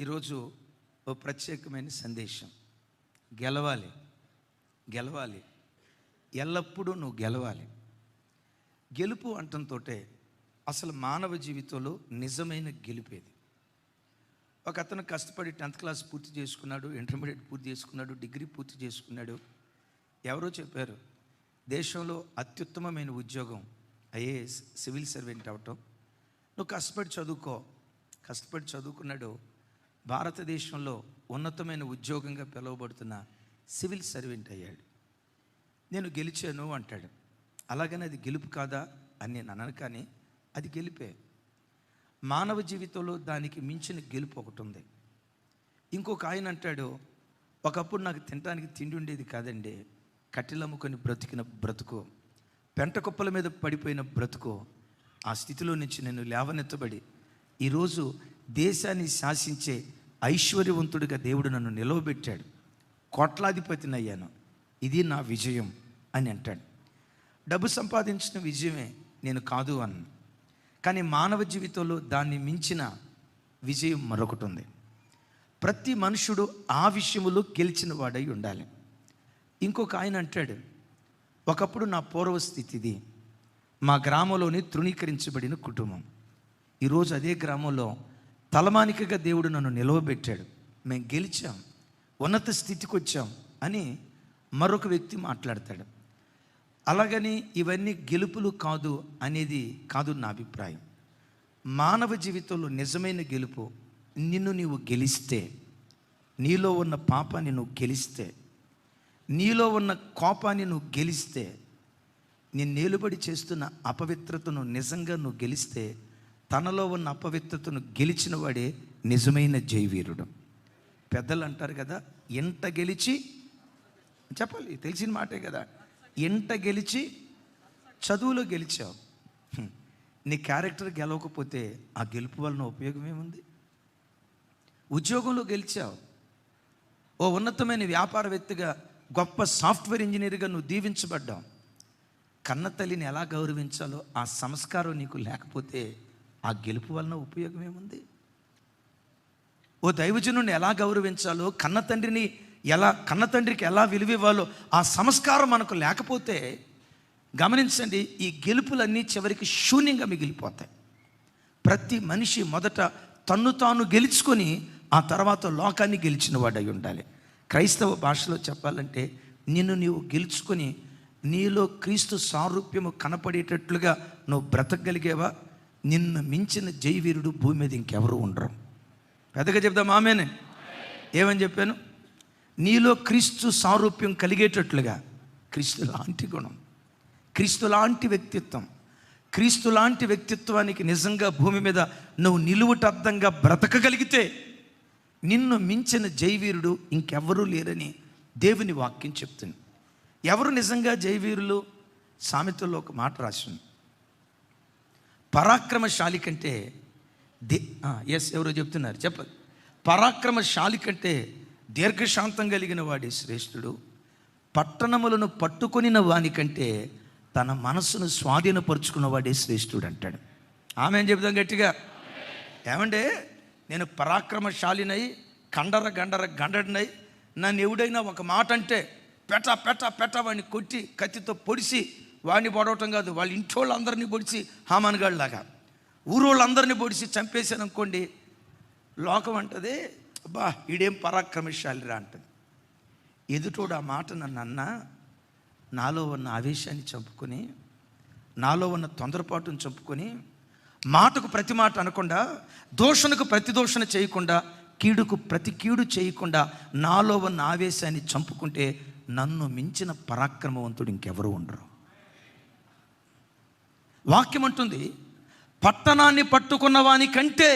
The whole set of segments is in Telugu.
ఈరోజు ఓ ప్రత్యేకమైన సందేశం. గెలవాలి, గెలవాలి, ఎల్లప్పుడూ నువ్వు గెలవాలి. గెలుపు అంటంతో అసలు మానవ జీవితంలో నిజమైన గెలిపేది. ఒక అతను కష్టపడి 10th క్లాస్ పూర్తి చేసుకున్నాడు, ఇంటర్మీడియట్ పూర్తి చేసుకున్నాడు, డిగ్రీ పూర్తి చేసుకున్నాడు. ఎవరో చెప్పారు దేశంలో అత్యుత్తమమైన ఉద్యోగం ఐఏఎస్, సివిల్ సర్వెంట్ అవటం. నువ్వు కష్టపడి చదువుకో. కష్టపడి చదువుకున్నాడు. భారతదేశంలో ఉన్నతమైన ఉద్యోగంగా పిలువబడుతున్న సివిల్ సర్వెంట్ అయ్యాడు. నేను గెలిచాను అంటాడు. అలాగని అది గెలుపు కాదా అని నేను అనను, కానీ అది గెలిపే. మానవ జీవితంలో దానికి మించిన గెలుపు ఒకటి ఉంది. ఇంకొక ఆయన అంటాడు, ఒకప్పుడు నాకు తినడానికి తిండి ఉండేది కాదండి, కట్టెలమ్ముకొని బ్రతికిన బ్రతుకు, పెంట కుప్పల మీద పడిపోయిన బ్రతుకు, ఆ స్థితిలో నుంచి నేను లేవనెత్తబడి ఈరోజు దేశాన్ని శాసించే ఐశ్వర్యవంతుడిగా దేవుడు నన్ను నిలవబెట్టాడు, కోట్లాధిపతిని అయ్యాను, ఇది నా విజయం అని అంటాడు. డబ్బు సంపాదించిన విజయమే నేను కాదు అన్న, కానీ మానవ జీవితంలో దాన్ని మించిన విజయం మరొకటి ఉంది. ప్రతి మనుషుడు ఆ విషయంలో గెలిచిన వాడై ఉండాలి. ఇంకొక ఆయన అంటాడు, ఒకప్పుడు నా పూర్వస్థితి ఇది, మా గ్రామంలోని తృణీకరించబడిన కుటుంబం, ఈరోజు అదే గ్రామంలో తలమానికగా దేవుడు నన్ను నిలవబెట్టాడు, మేము గెలిచాం, ఉన్నత స్థితికి వచ్చాం అని మరొక వ్యక్తి మాట్లాడతాడు. అలాగని ఇవన్నీ గెలుపులు కాదు అనేది కాదు నా అభిప్రాయం. మానవ జీవితంలో నిజమైన గెలుపు నిన్ను నీవు గెలిస్తే, నీలో ఉన్న పాపాన్ని నువ్వు గెలిస్తే, నీలో ఉన్న కోపాన్ని నువ్వు గెలిస్తే, నేను నిలుబడి చేస్తున్న అపవిత్రతను నిజంగా నువ్వు గెలిస్తే, తనలో ఉన్న అపవిత్రతను గెలిచిన వాడే నిజమైన జయవీరుడు. పెద్దలు అంటారు కదా, ఎంత గెలిచి చెప్పాలి, తెలిసిన మాటే కదా, ఎంత గెలిచి చదువులో గెలిచావు. నీ క్యారెక్టర్ గెలవకపోతే ఆ గెలుపు వలన ఉపయోగం ఏముంది? ఉద్యోగంలో గెలిచావు, ఓ ఉన్నతమైన వ్యాపారవేత్తగా, గొప్ప సాఫ్ట్వేర్ ఇంజనీర్గా నువ్వు దీవించబడ్డావు. కన్న తల్లిని ఎలా గౌరవించాలో ఆ సంస్కారం నీకు లేకపోతే ఆ గెలుపు వలన ఉపయోగం ఏముంది? ఓ దైవజనుడిని ఎలా గౌరవించాలో, కన్న తండ్రికి ఎలా విలువివ్వాలో ఆ సంస్కారం మనకు లేకపోతే, గమనించండి, ఈ గెలుపులన్నీ చివరికి శూన్యంగా మిగిలిపోతాయి. ప్రతి మనిషి మొదట తన్ను తాను గెలుచుకొని ఆ తర్వాత లోకాన్ని గెలిచిన వాడై ఉండాలి. క్రైస్తవ భాషలో చెప్పాలంటే, నిన్ను నీవు గెలుచుకొని నీలో క్రీస్తు సారూప్యము కనపడేటట్లుగా నువ్వు బ్రతకగలిగేవా, నిన్ను మించిన జయవీరుడు భూమి మీద ఇంకెవరు ఉండరు. పెద్దగా చెప్దాం ఆమెనే. ఏమని చెప్పాను? నీలో క్రీస్తు సారూప్యం కలిగేటట్లుగా, క్రీస్తు లాంటి గుణం, క్రీస్తు లాంటి వ్యక్తిత్వం, క్రీస్తు లాంటి వ్యక్తిత్వానికి నిజంగా భూమి మీద నువ్వు నిలువుటద్దంగా బ్రతకగలిగితే నిన్ను మించిన జయవీరుడు ఇంకెవ్వరూ లేరని దేవుని వాక్యం చెప్తుంది. ఎవరు నిజంగా జయవీరులు? సామెతల్లో ఒక మాట రాసింది, పరాక్రమశాలి కంటే ఎవరో చెప్తున్నారు, చెప్పదు. పరాక్రమశాలి కంటే దీర్ఘశాంతం కలిగిన వాడే శ్రేష్ఠుడు, పట్టణములను పట్టుకొనిన వాని కంటే తన మనస్సును స్వాధీనపరుచుకున్న వాడే శ్రేష్ఠుడు అంటాడు. ఆమె అని చెప్దాం గట్టిగా. ఏమంటే, నేను పరాక్రమశాలినై గండడినై నన్ను ఎవడైనా ఒక మాట అంటే పెట వాడిని కొట్టి కత్తితో పొడిసి వాడిని పొడవటం కాదు, వాళ్ళ ఇంటోళ్ళందరినీ పొడిచి హామాన్గాళ్ళలాగా ఊరోళ్ళందరినీ పొడిచి చంపేశాను అనుకోండి, లోకం అంటది, అబ్బా ఈడేం పరాక్రమశాలిరా అంటుంది. ఎదుటోడు ఆ మాట నన్ను అన్నా, నాలో ఉన్న ఆవేశాన్ని చంపుకొని, నాలో ఉన్న తొందరపాటును చంపుకొని, మాటకు ప్రతి మాట అనకుండా, దోషణకు ప్రతి దోషణ చేయకుండా, కీడుకు ప్రతి కీడు చేయకుండా నాలో ఉన్న ఆవేశాన్ని చంపుకుంటే నన్ను మించిన పరాక్రమవంతుడు ఇంకెవరు ఉండరు. వాక్యం అంటుంది, పట్టణాన్ని పట్టుకున్న వాని కంటే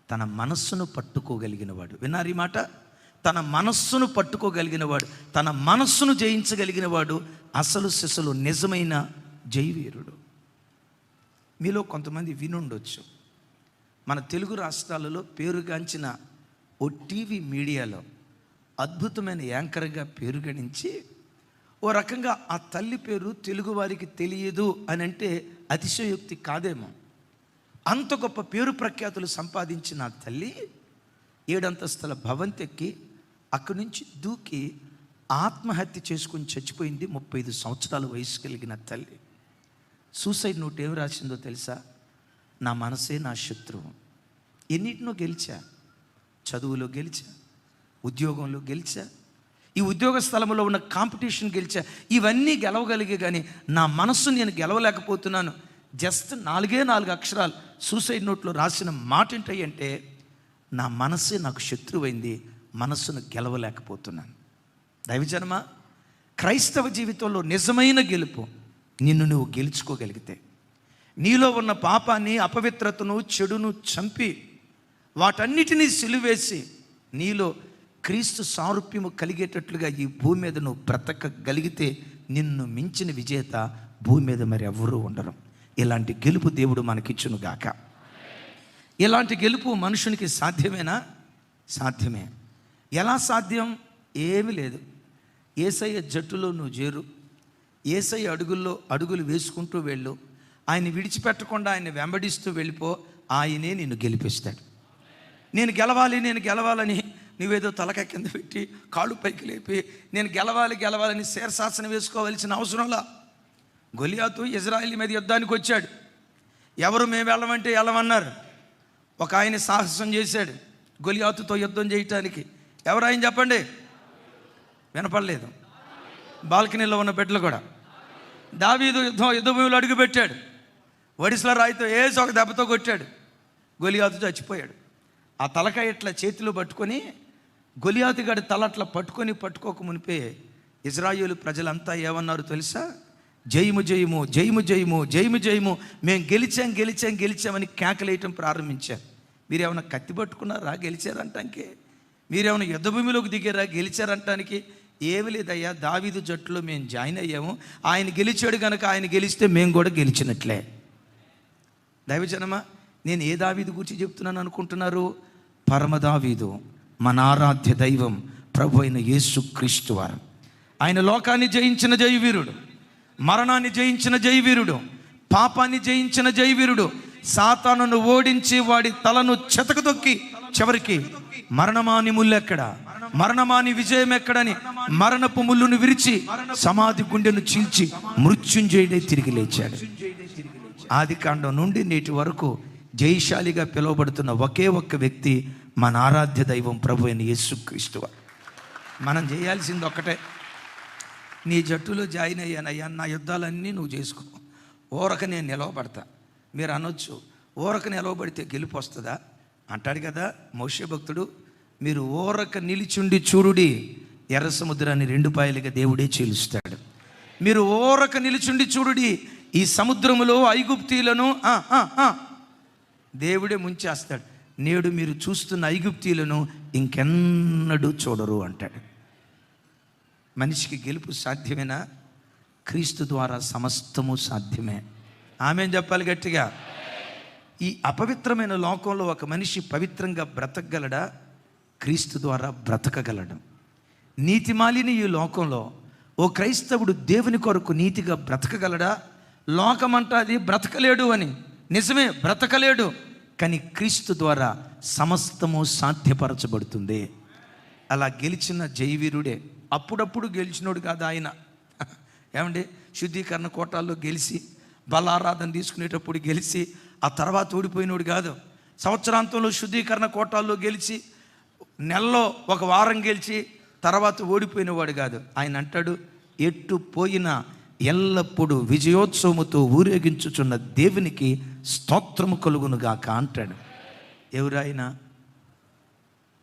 తన మనస్సును పట్టుకోగలిగిన వాడు. విన్నారు ఈ మాట? తన మనస్సును పట్టుకోగలిగిన వాడు, తన మనస్సును జయించగలిగిన వాడు అసలు సిసలు నిజమైన జయవీరుడు. మీలో కొంతమంది వినుండొచ్చు, మన తెలుగు రాష్ట్రాలలో పేరుగాంచిన ఓ టీవీ మీడియాలో అద్భుతమైన యాంకర్గా పేరు గణించి, ఓ రకంగా ఆ తల్లి పేరు తెలుగు వారికి తెలియదు అని అంటే అతిశయోక్తి కాదేమో. అంత గొప్ప పేరు ప్రఖ్యాతులు సంపాదించిన తల్లి 7 అంతస్తుల భవంతి ఎక్కి అక్కడి నుంచి దూకి ఆత్మహత్య చేసుకుని చచ్చిపోయింది. 35 సంవత్సరాల వయసు కలిగిన తల్లి. సూసైడ్ నోట్ ఏమి రాసిందో తెలుసా? నా మనసే నా శత్రువు. ఎన్నిటినో గెలిచా, చదువులో గెలిచా, ఉద్యోగంలో గెలిచా, ఈ ఉద్యోగ స్థలంలో ఉన్న కాంపిటీషన్ గెలిచా, ఇవన్నీ గెలవగలిగే కానీ నా మనస్సు నేను గెలవలేకపోతున్నాను. జస్ట్ 4 అక్షరాలు సూసైడ్ నోట్లో రాసిన మాట ఏంటంటే, నా మనస్సే నాకు శత్రువైంది, మనస్సును గెలవలేకపోతున్నాను. దైవజనమ, క్రైస్తవ జీవితంలో నిజమైన గెలుపు నిన్ను నువ్వు గెలుచుకోగలిగితే, నీలో ఉన్న పాపాన్ని, అపవిత్రతను, చెడును చంపి వాటన్నిటినీ సిలువేసి నీలో క్రీస్తు సారూప్యము కలిగేటట్లుగా ఈ భూమి మీద నువ్వు బ్రతకగలిగితే నిన్ను మించిన విజేత భూమి మీద మరి ఎవరూ ఉండరు. ఇలాంటి గెలుపు దేవుడు మనకిచ్చును గాక. ఇలాంటి గెలుపు మనుషునికి సాధ్యమేనా? సాధ్యమే. ఎలా సాధ్యం? ఏమీ లేదు. యేసయ్య జట్టులో నువ్వు చేరు, యేసయ్య అడుగుల్లో అడుగులు వేసుకుంటూ వెళ్ళు, ఆయన విడిచిపెట్టకుండా ఆయన వెంబడిస్తూ వెళ్ళిపో, ఆయనే నిన్ను గెలిపిస్తాడు. నేను గెలవాలని నువ్వేదో తలకాయ కింద పెట్టి కాళ్ళు పైకి లేపి నేను గెలవాలని శీర్షాసనం వేసుకోవాల్సిన అవసరంలా. గొలియాతు ఇజ్రాయిల్ మీద యుద్ధానికి వచ్చాడు. ఎవరు మేము వెళ్ళమంటే వెళ్ళమన్నారు. ఒక ఆయన సాహసం చేశాడు గొలియాతుతో యుద్ధం చేయటానికి. ఎవరు ఆయన చెప్పండి? వినపడలేదు. బాల్కనీలో ఉన్న బిడ్డలు కూడా. దావీదు యుద్ధభూమిలో అడుగుపెట్టాడు. వడిసల రాయితో వేసి ఒక దెబ్బతో కొట్టాడు. గొలియాతు చచ్చిపోయాడు. ఆ తలకాయ ఇట్లా చేతిలో పట్టుకొని గొలియాతు గడి తల అట్లా పట్టుకోక మునిపే ఇజ్రాయేలు ప్రజలంతా ఏమన్నారు తెలుసా? జయము జయము జయము జయము జయము జయము, మేము గెలిచామని కేకలేయటం ప్రారంభించారు. మీరేమైనా కత్తి పట్టుకున్నారా గెలిచారంటానికి? మీరేమైనా యుద్ధభూమిలోకి దిగారా గెలిచారంటానికి? ఏమి లేదయ్యా, దావీదు జట్టులో మేము జాయిన్ అయ్యాము, ఆయన గెలిచాడు కనుక ఆయన గెలిస్తే మేము కూడా గెలిచినట్లే. దైవజనమా, నేను ఏ దావీదు గురించి చెప్తున్నాను అనుకుంటున్నారు? పరమ దావీదు, మన ఆరాధ్య దైవం, ప్రభు అయిన యేసు క్రీస్తు వారు. ఆయన లోకాన్ని జయించిన జయవీరుడు, మరణాన్ని జయించిన జయవీరుడు, పాపాన్ని జయించిన జయవీరుడు, సాతానును ఓడించి వాడి తలను చెతకదొక్కి చివరికి మరణమాని ముల్లెక్కడ, మరణమాని విజయం ఎక్కడని మరణపు ముళ్ళును విరిచి సమాధి గుండెను చీల్చి మృత్యుంజయుడై తిరిగి లేచాడు. ఆదికాండం నుండి నేటి వరకు జయశాలిగా పిలువబడుతున్న ఒకే ఒక్క వ్యక్తి మన ఆరాధ్య దైవం, ప్రభు అయిన యేసుక్రీస్తు. మనం చేయాల్సింది ఒక్కటే, నీ జట్టులో జాయిన్ అయ్యానయ్యా, నా యుద్ధాలన్నీ నువ్వు చేసుకో, ఊరక నేను నిలవబడతా. మీరు అనొచ్చు, ఊరక నిలవబడితే గెలుపు వస్తుందా అంటాడు కదా మోషే భక్తుడు. మీరు ఊరక నిలిచుండి చూడుడి, ఎర్ర సముద్రాన్ని 2 పాయలుగా దేవుడే చీలుస్తాడు. మీరు ఊరక నిలిచుండి చూడుడి, ఈ సముద్రములో ఐగుప్తీయులను దేవుడే ముంచేస్తాడు. నేడు మీరు చూస్తున్న ఐగుప్తీయులను ఇంకెన్నడూ చూడరు అంటాడు. మనిషికి గెలుపు సాధ్యమేనా? క్రీస్తు ద్వారా సమస్తము సాధ్యమే. ఆమేన్ చెప్పాలి గట్టిగా. ఈ అపవిత్రమైన లోకంలో ఒక మనిషి పవిత్రంగా బ్రతకగలడా? క్రీస్తు ద్వారా బ్రతకగలడు. నీతిమాలిని ఈ లోకంలో ఓ క్రైస్తవుడు దేవుని కొరకు నీతిగా బ్రతకగలడా? లోకమంటా అది బ్రతకలేడు అని. నిజమే, బ్రతకలేడు. కానీ క్రీస్తు ద్వారా సమస్తము సాధ్యపరచబడుతుంది. అలా గెలిచిన జయవీరుడే. అప్పుడప్పుడు గెలిచినోడు కాదు ఆయన. ఏమండి, శుద్ధీకరణ కోటాల్లో గెలిచి బలారాధన తీసుకునేటప్పుడు గెలిచి ఆ తర్వాత ఓడిపోయినోడు కాదు. సంవత్సరాంతంలో శుద్ధీకరణ కోటాల్లో గెలిచి నెలలో ఒక వారం గెలిచి తర్వాత ఓడిపోయినవాడు కాదు. ఆయన అంటాడు, ఎట్టు పోయినా ఎల్లప్పుడూ విజయోత్సవముతో ఊరేగించుచున్న దేవునికి స్తోత్రము కలుగునుగాక అంటాడు. ఎవరైనా?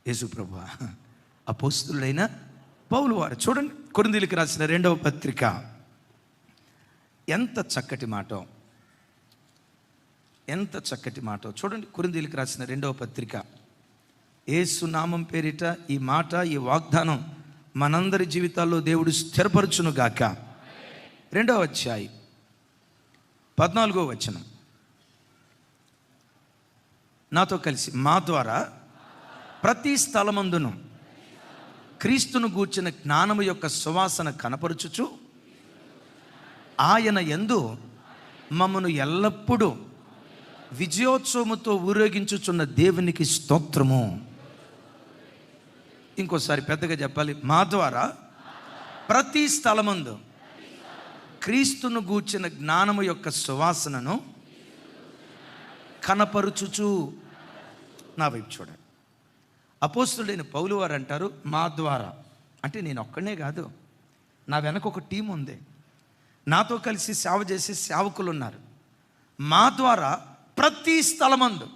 యేసు ప్రభువా, అపోస్తలుడైన పౌలు వారు. చూడండి, కొరింథీయులకు రాసిన 2వ పత్రిక. ఎంత చక్కటి మాటో, ఎంత చక్కటి మాటో చూడండి. కొరింథీయులకు రాసిన 2వ పత్రిక. యేసు నామం పేరిట ఈ మాట, ఈ వాగ్దానం మనందరి జీవితాల్లో దేవుడు స్థిరపరచును గాక. 2వ అధ్యాయం 14వ వచనం. నాతో కలిసి, మా ద్వారా ప్రతి స్థలమందును క్రీస్తును గూర్చిన జ్ఞానము యొక్క సువాసన కనపరుచుచు ఆయన యందు మమ్మను ఎల్లప్పుడూ విజయోత్సవముతో ఊరేగించుచున్న దేవునికి స్తోత్రము. ఇంకోసారి పెద్దగా చెప్పాలి, మా ద్వారా ప్రతి స్థలమందు క్రీస్తును గూర్చిన జ్ఞానము యొక్క సువాసనను కనపరుచుచు. నా వైపు చూడండి. అపోస్తుడైన పౌలు వారు అంటారు, మా ద్వారా అంటే నేను ఒక్కనే కాదు, నా వెనక ఒక టీం ఉంది, నాతో కలిసి సేవ చేసే సేవకులు ఉన్నారు. మా ద్వారా ప్రతి స్థలమందు,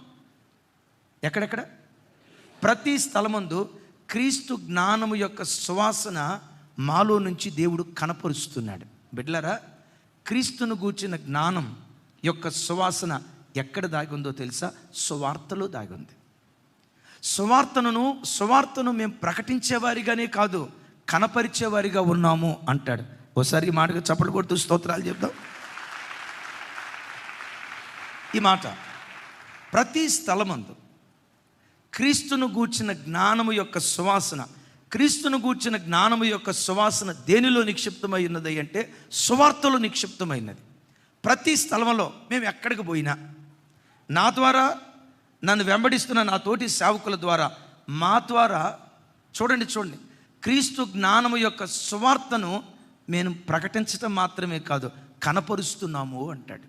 ఎక్కడెక్కడ? ప్రతి స్థలమందు క్రీస్తు జ్ఞానము యొక్క సువాసన మాలో నుంచి దేవుడు కనపరుస్తున్నాడు. బిడ్డలారా, క్రీస్తును గూర్చిన జ్ఞానం యొక్క సువాసన ఎక్కడ దాగి ఉందో తెలుసా? సువార్తలో దాగి ఉంది. సువార్తను మేము ప్రకటించేవారిగానే కాదు, కనపరిచేవారిగా ఉన్నాము అంటాడు. ఒకసారి ఈ మాటకు చప్పట్లు కొడుతూ స్తోత్రాలు చెప్దాం. ఈ మాట, ప్రతి స్థలమందు క్రీస్తును గూర్చిన జ్ఞానము యొక్క సువాసన, క్రీస్తును గూర్చిన జ్ఞానము యొక్క సువాసన దేనిలో నిక్షిప్తమై ఉన్నది అంటే సువార్తలో నిక్షిప్తమైనది. ప్రతి స్థలంలో మేము ఎక్కడికి పోయినా, నా ద్వారా నన్ను వెంబడిస్తున్న నా తోటి సేవకుల ద్వారా, మా ద్వారా చూడండి క్రీస్తు జ్ఞానము యొక్క సువార్తను మేము ప్రకటించటం మాత్రమే కాదు, కనపరుస్తున్నాము అంటాడు.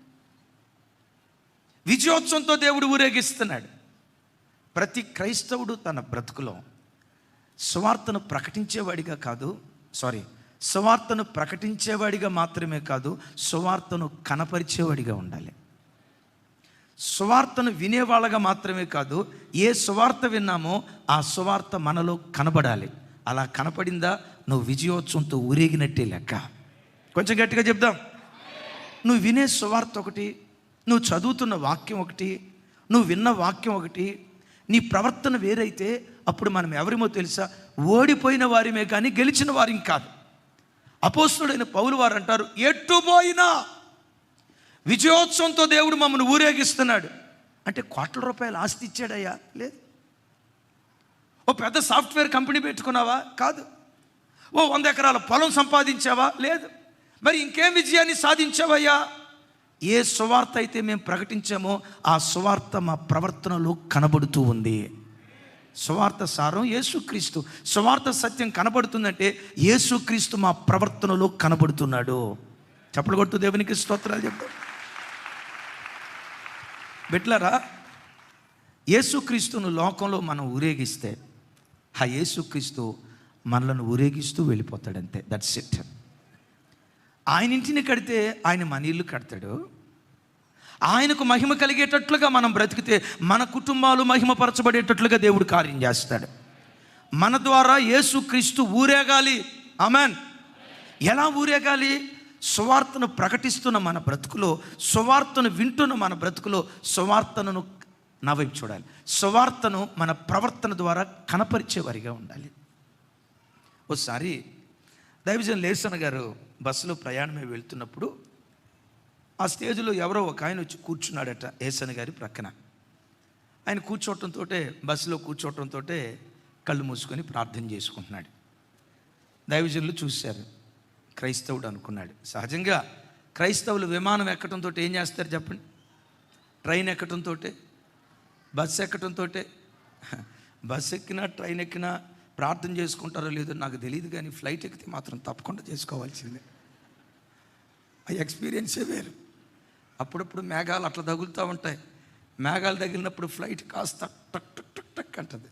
విజయోత్సవంతో దేవుడు ఊరేగిస్తున్నాడు. ప్రతి క్రైస్తవుడు తన బ్రతుకులో సువార్తను ప్రకటించేవాడిగా కాదు, సువార్తను ప్రకటించేవాడిగా మాత్రమే కాదు, సువార్తను కనపరిచేవాడిగా ఉండాలి. సువార్తను వినేవాళ్ళగా మాత్రమే కాదు, ఏ సువార్త విన్నామో ఆ సువార్త మనలో కనబడాలి. అలా కనపడిందా నువ్వు విజయోత్సవంతో ఊరేగినట్టే లెక్క. కొంచెం గట్టిగా చెప్దాం. నువ్వు వినే సువార్త ఒకటి, నువ్వు చదువుతున్న వాక్యం ఒకటి, నువ్వు విన్న వాక్యం ఒకటి, నీ ప్రవర్తన వేరైతే అప్పుడు మనం ఎవరిమో తెలుసా? ఓడిపోయిన వారిమే కానీ గెలిచిన వారిం కాదు. అపోస్తుడైన పౌలు వారు అంటారు, ఎట్టుపోయినా విజయోత్సవంతో దేవుడు మమ్మల్ని ఊరేగిస్తున్నాడు. అంటే కోట్ల రూపాయలు ఆస్తి ఇచ్చాడయ్యా? లేదు. ఓ పెద్ద సాఫ్ట్వేర్ కంపెనీ పెట్టుకున్నావా? కాదు. ఓ 100 ఎకరాల పొలం సంపాదించావా? లేదు. మరి ఇంకేం విజయాన్ని సాధించావయ్యా? ఏ సువార్త అయితే మేము ప్రకటించామో ఆ సువార్త మా ప్రవర్తనలో కనబడుతూ ఉంది. సువార్త సారం యేసుక్రీస్తు. సువార్త సత్యం కనబడుతుందంటే యేసుక్రీస్తు మా ప్రవర్తనలో కనబడుతున్నాడు. చప్పలు కొడుతూ దేవునికి స్తోత్రాలు చెప్తాం. బిడ్డలారా, యేసుక్రీస్తును లోకంలో మనం ఊరేగిస్తే ఆ యేసుక్రీస్తు మనలను ఊరేగిస్తూ వెళ్ళిపోతాడంతే. That's it. ఆయన ఇంటిని కడితే ఆయన మన ఇల్లు కడతాడు. ఆయనకు మహిమ కలిగేటట్లుగా మనం బ్రతికితే మన కుటుంబాలు మహిమపరచబడేటట్లుగా దేవుడు కార్యం చేస్తాడు. మన ద్వారా యేసుక్రీస్తు ఊరేగాలి. ఆమెన్. ఎలా ఊరేగాలి? సువార్తను ప్రకటిస్తున్న మన బ్రతుకులో, సువార్తను వింటున్న మన బ్రతుకులో సువార్తను, నా వైపు చూడాలి, సువార్తను మన ప్రవర్తన ద్వారా కనపరిచేవారిగా ఉండాలి. ఒకసారి దైవజన్ లేసన్ గారు బస్సులో ప్రయాణమే వెళ్తున్నప్పుడు ఆ స్టేజ్లో ఎవరో ఒక ఆయన వచ్చి కూర్చున్నాడట ఏసన్ గారి ప్రక్కన. ఆయన కూర్చోవటంతో, బస్సులో కూర్చోవటంతో కళ్ళు మూసుకొని ప్రార్థన చేసుకుంటున్నాడు. దైవజనులు చూశారు, క్రైస్తవుడు అనుకున్నాడు. సహజంగా క్రైస్తవులు విమానం ఎక్కడంతో ఏం చేస్తారు చెప్పండి? ట్రైన్ ఎక్కడంతో, బస్సు ఎక్కడంతో, బస్సు ఎక్కినా ట్రైన్ ఎక్కినా ప్రార్థన చేసుకుంటారో లేదో నాకు తెలియదు, కానీ ఫ్లైట్ ఎక్కితే మాత్రం తప్పకుండా చేసుకోవాల్సిందే. ఆ ఎక్స్పీరియన్సే వేరు. అప్పుడప్పుడు మేఘాలు అట్లా తగులుతూ ఉంటాయి. మేఘాలు తగిలినప్పుడు ఫ్లైట్ కాస్త టక్ టక్ టక్ టక్ అంటుంది.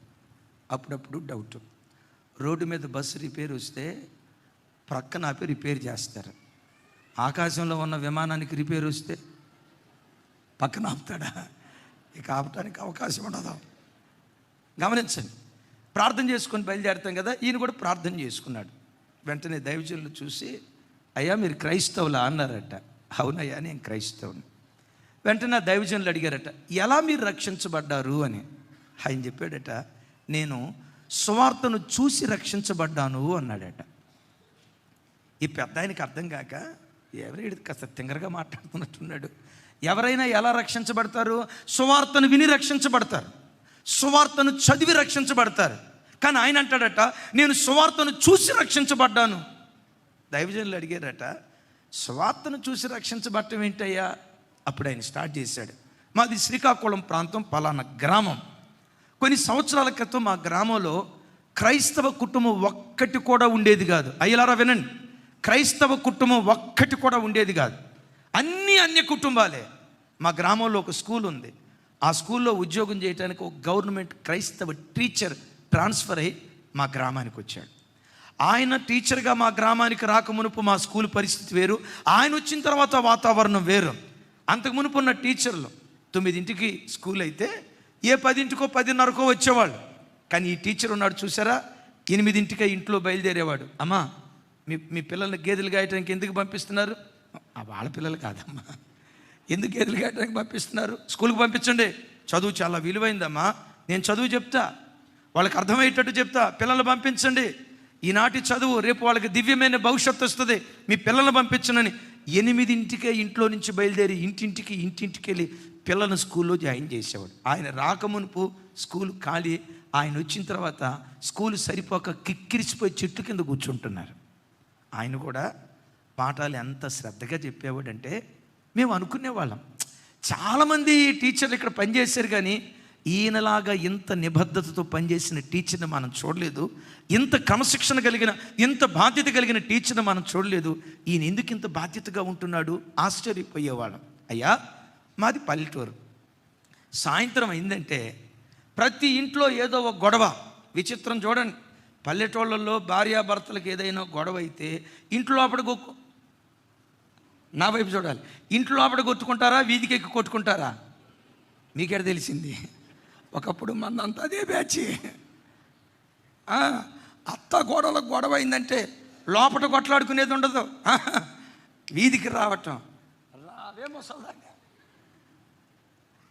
అప్పుడప్పుడు డౌట్, రోడ్డు మీద బస్సు రిపేర్ వస్తే ప్రక్కన ఆపి రిపేర్ చేస్తారు. ఆకాశంలో ఉన్న విమానానికి రిపేర్ వస్తే పక్కన ఆపుతాడా? ఇక ఆపటానికి అవకాశం ఉండదు. గమనించండి. ప్రార్థన చేసుకొని బయలుదేరుతాం కదా, ఈయన కూడా ప్రార్థన చేసుకున్నాడు. వెంటనే దైవజనులు చూసి, అయ్యా మీరు క్రైస్తవులా అన్నారట. అవునయ్యా నేను క్రైస్తవుని. వెంటనే దైవజనులు అడిగారట, ఎలా మీరు రక్షించబడ్డారు అని. ఆయన చెప్పాడట, నేను సువార్తను చూసి రక్షించబడ్డాను అన్నాడట. ఈ పెద్ద ఆయనకి అర్థం కాక, ఎవరైనా కాస్త తింగరగా మాట్లాడుతున్నట్టున్నాడు. ఎవరైనా ఎలా రక్షించబడతారు? సువార్తను విని రక్షించబడతారు, సువార్తను చదివి రక్షించబడతారు. కానీ ఆయన అంటాడట, నేను సువార్తను చూసి రక్షించబడ్డాను. దైవజనులు అడిగారట, సువార్తను చూసి రక్షించబడటం ఏంటయ్యా? అప్పుడు ఆయన స్టార్ట్ చేశాడు, మాది శ్రీకాకుళం ప్రాంతం, పలానా గ్రామం. కొన్ని సంవత్సరాల క్రితం మా గ్రామంలో క్రైస్తవ కుటుంబం ఒక్కటి కూడా ఉండేది కాదు. అయ్యలారా వినండి, క్రైస్తవ కుటుంబం ఒక్కటి కూడా ఉండేది కాదు. అన్ని అన్య కుటుంబాలే. మా గ్రామంలో ఒక స్కూల్ ఉంది. ఆ స్కూల్లో ఉద్యోగం చేయడానికి ఒక గవర్నమెంట్ క్రైస్తవ టీచర్ ట్రాన్స్ఫర్ అయ్యి మా గ్రామానికి వచ్చాడు. ఆయన టీచర్గా మా గ్రామానికి రాక మునుపు మా స్కూల్ పరిస్థితి వేరు, ఆయన వచ్చిన తర్వాత వాతావరణం వేరు. అంతకు మునుపు ఉన్న టీచర్లు 9ంటికి స్కూల్ అయితే 10ంటికో 10:30కో వచ్చేవాళ్ళు. కానీ ఈ టీచర్ ఉన్నాడు చూసారా, 8ంటికే ఇంట్లో బయలుదేరేవాడు. అమ్మా మీ పిల్లల్ని గేదెలు గాయటానికి ఎందుకు పంపిస్తున్నారు? వాళ్ళ పిల్లలు కాదమ్మా, ఎందుకు గేదెలు గాయటానికి పంపిస్తున్నారు? స్కూల్కి పంపించండి, చదువు చాలా విలువైందమ్మా, నేను చదువు చెప్తా, వాళ్ళకి అర్థమయ్యేటట్టు చెప్తా, పిల్లల్ని పంపించండి, ఈనాటి చదువు రేపు వాళ్ళకి దివ్యమైన భవిష్యత్తు వస్తుంది, మీ పిల్లల్ని పంపించనని 8ంటికే ఇంట్లో నుంచి బయలుదేరి ఇంటింటికి వెళ్ళి పిల్లలను స్కూల్లో జాయిన్ చేసేవాడు. ఆయన రాకమునుపు స్కూల్ ఖాళీ, ఆయన వచ్చిన తర్వాత స్కూల్ సరిపోక కిక్కిరిసిపోయి చెట్టు కింద కూర్చుంటున్నారు. ఆయన కూడా పాఠాలు ఎంత శ్రద్ధగా చెప్పేవాడంటే మేము అనుకునేవాళ్ళం, చాలామంది టీచర్లు ఇక్కడ పనిచేశారు కానీ ఈయనలాగా ఇంత నిబద్ధతతో పనిచేసిన టీచర్ని మనం చూడలేదు, ఇంత క్రమశిక్షణ కలిగిన, ఇంత బాధ్యత కలిగిన టీచర్ని మనం చూడలేదు. ఈయన ఎందుకు ఇంత బాధ్యతగా ఉంటున్నాడు ఆశ్చర్యపోయేవాళ్ళం. అయ్యా మాది పల్లెటూరు, సాయంత్రం అయిందంటే ప్రతి ఇంట్లో ఏదో ఒక గొడవ. విచిత్రం చూడండి, పల్లెటూళ్ళల్లో భార్యాభర్తలకు ఏదైనా గొడవ అయితే ఇంట్లో లోపల నా వైపు చూడాలి, ఇంట్లో లోపల కొట్టుకుంటారా, వీధికి ఎక్కి కొట్టుకుంటారా? మీకెడ తెలిసింది? ఒకప్పుడు మందంతా అదే బ్యాచ్. అత్త గోడలకు గొడవ అయిందంటే లోపల కొట్లాడుకునేది ఉండదు, వీధికి రావటం, రావే ముసల్దాన్ని,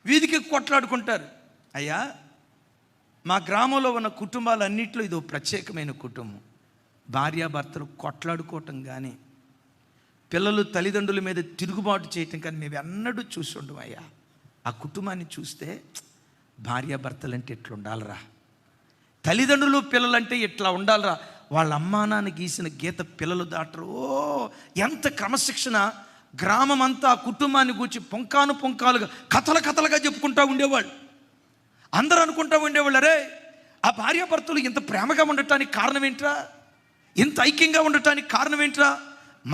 వీధికి కొట్లాడుకుంటారు. అయ్యా మా గ్రామంలో ఉన్న కుటుంబాలన్నింటిలో ఇదో ప్రత్యేకమైన కుటుంబం. భార్యాభర్తలు కొట్లాడుకోవటం కానీ, పిల్లలు తల్లిదండ్రుల మీద తిరుగుబాటు చేయటం కానీ మేము ఎన్నడూ చూసి ఉండము. అయ్యా ఆ కుటుంబాన్ని చూస్తే భార్యాభర్తలు అంటే ఇట్లా ఉండాలరా, తల్లిదండ్రులు పిల్లలంటే ఇట్లా ఉండాలరా, వాళ్ళ అమ్మా నాన్న గీసిన గీత పిల్లలు దాటరు. ఎంత క్రమశిక్షణ! గ్రామం అంతా ఆ కుటుంబాన్ని గూర్చి పొంకాలుగా కథలుగా చెప్పుకుంటూ ఉండేవాళ్ళు. అందరూ అనుకుంటూ ఉండేవాళ్ళు, అరే ఆ భార్యాభర్తలు ఇంత ప్రేమగా ఉండటానికి కారణం ఏంట్రా, ఇంత ఐక్యంగా ఉండటానికి కారణం ఏంట్రా,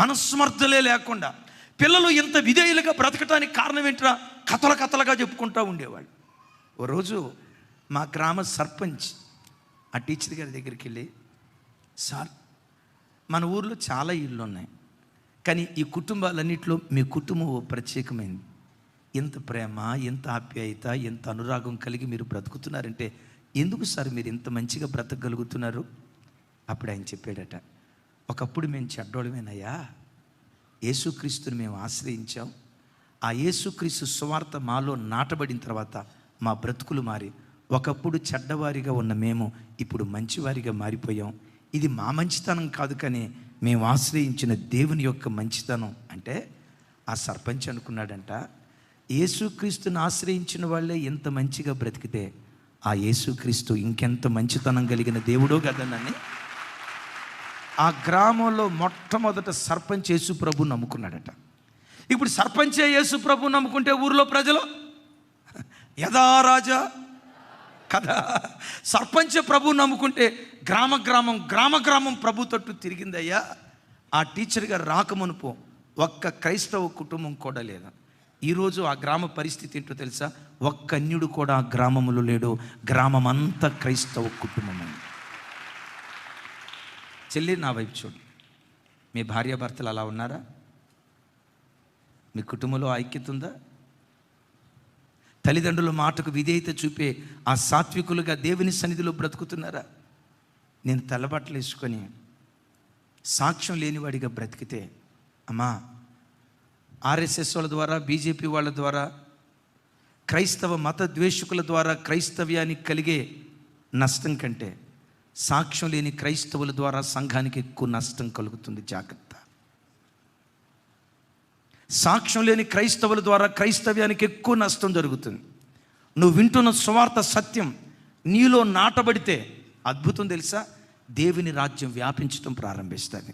మనస్మర్థలే లేకుండా పిల్లలు ఇంత విధేయులుగా బ్రతకటానికి కారణం ఏంట్రా, కథలుగా చెప్పుకుంటూ ఉండేవాళ్ళు. ఓ రోజు మా గ్రామ సర్పంచ్ ఆ టీచర్ గారి దగ్గరికి వెళ్ళి, సార్ మన ఊర్లో చాలా ఇళ్ళు ఉన్నాయి, కానీ ఈ కుటుంబాలన్నింటిలో మీ కుటుంబం ప్రత్యేకమైంది, ఎంత ప్రేమ, ఎంత ఆప్యాయత, ఎంత అనురాగం కలిగి మీరు బ్రతుకుతున్నారంటే ఎందుకు సార్ మీరు ఇంత మంచిగా బ్రతకగలుగుతున్నారు? అప్పుడు ఆయన చెప్పాడట, ఒకప్పుడు మేము చెడ్డోళమేనయ్యా, యేసుక్రీస్తుని మేము ఆశ్రయించాం, ఆ యేసుక్రీస్తు సువార్త మాలో నాటబడిన తర్వాత మా బ్రతుకులు మారి ఒకప్పుడు చెడ్డవారిగా ఉన్న మేము ఇప్పుడు మంచివారిగా మారిపోయాం. ఇది మా మంచితనం కాదు, కానీ మేము ఆశ్రయించిన దేవుని యొక్క మంచితనం. అంటే ఆ సర్పంచ్ అనుకున్నాడంట, యేసుక్రీస్తుని ఆశ్రయించిన వాళ్ళే ఎంత మంచిగా బ్రతికితే ఆ యేసుక్రీస్తు ఇంకెంత మంచితనం కలిగిన దేవుడో కదనని ఆ గ్రామంలో మొట్టమొదట సర్పంచ్ యేసు ప్రభు నమ్ముకున్నాడట. ఇప్పుడు సర్పంచే యేసు ప్రభు నమ్ముకుంటే ఊరిలో ప్రజలు యదా రాజా కదా, సర్పంచ్ ప్రభు నమ్ముకుంటే గ్రామం ప్రభు తట్టు తిరిగిందయ్యా. ఆ టీచర్ గారు రాకమునుపు ఒక్క క్రైస్తవ కుటుంబం కూడా లేదు. ఈరోజు ఆ గ్రామ పరిస్థితి ఏంటో తెలుసా? ఒక్క అన్యుడు కూడా ఆ గ్రామంలో లేడు, గ్రామం అంతా క్రైస్తవ కుటుంబం అని. చెల్లి నా వైపు చూడు, మీ భార్యాభర్తలు అలా ఉన్నారా? మీ కుటుంబంలో ఐక్యత ఉందా? తల్లిదండ్రుల మాటకు విధేయత చూపే ఆ సాత్వికులుగా దేవుని సన్నిధిలో బ్రతుకుతున్నారా? నేను తెల్లబట్టలు వేసుకొని సాక్ష్యం లేనివాడిగా బ్రతికితే, అమ్మా ఆర్ఎస్ఎస్ వాళ్ళ ద్వారా, బీజేపీ వాళ్ళ ద్వారా, క్రైస్తవ మత ద్వేషకుల ద్వారా క్రైస్తవ్యానికి కలిగే నష్టం కంటే సాక్ష్యం లేని క్రైస్తవుల ద్వారా సంఘానికి ఎక్కువ నష్టం కలుగుతుంది. జాగ్రత్త. సాక్ష్యం లేని క్రైస్తవుల ద్వారా క్రైస్తవ్యానికి ఎక్కువ నష్టం జరుగుతుంది. నువ్వు వింటున్న సువార్త సత్యం నీలో నాటబడితే అద్భుతం తెలుసా, దేవుని రాజ్యం వ్యాపించడం ప్రారంభిస్తుంది.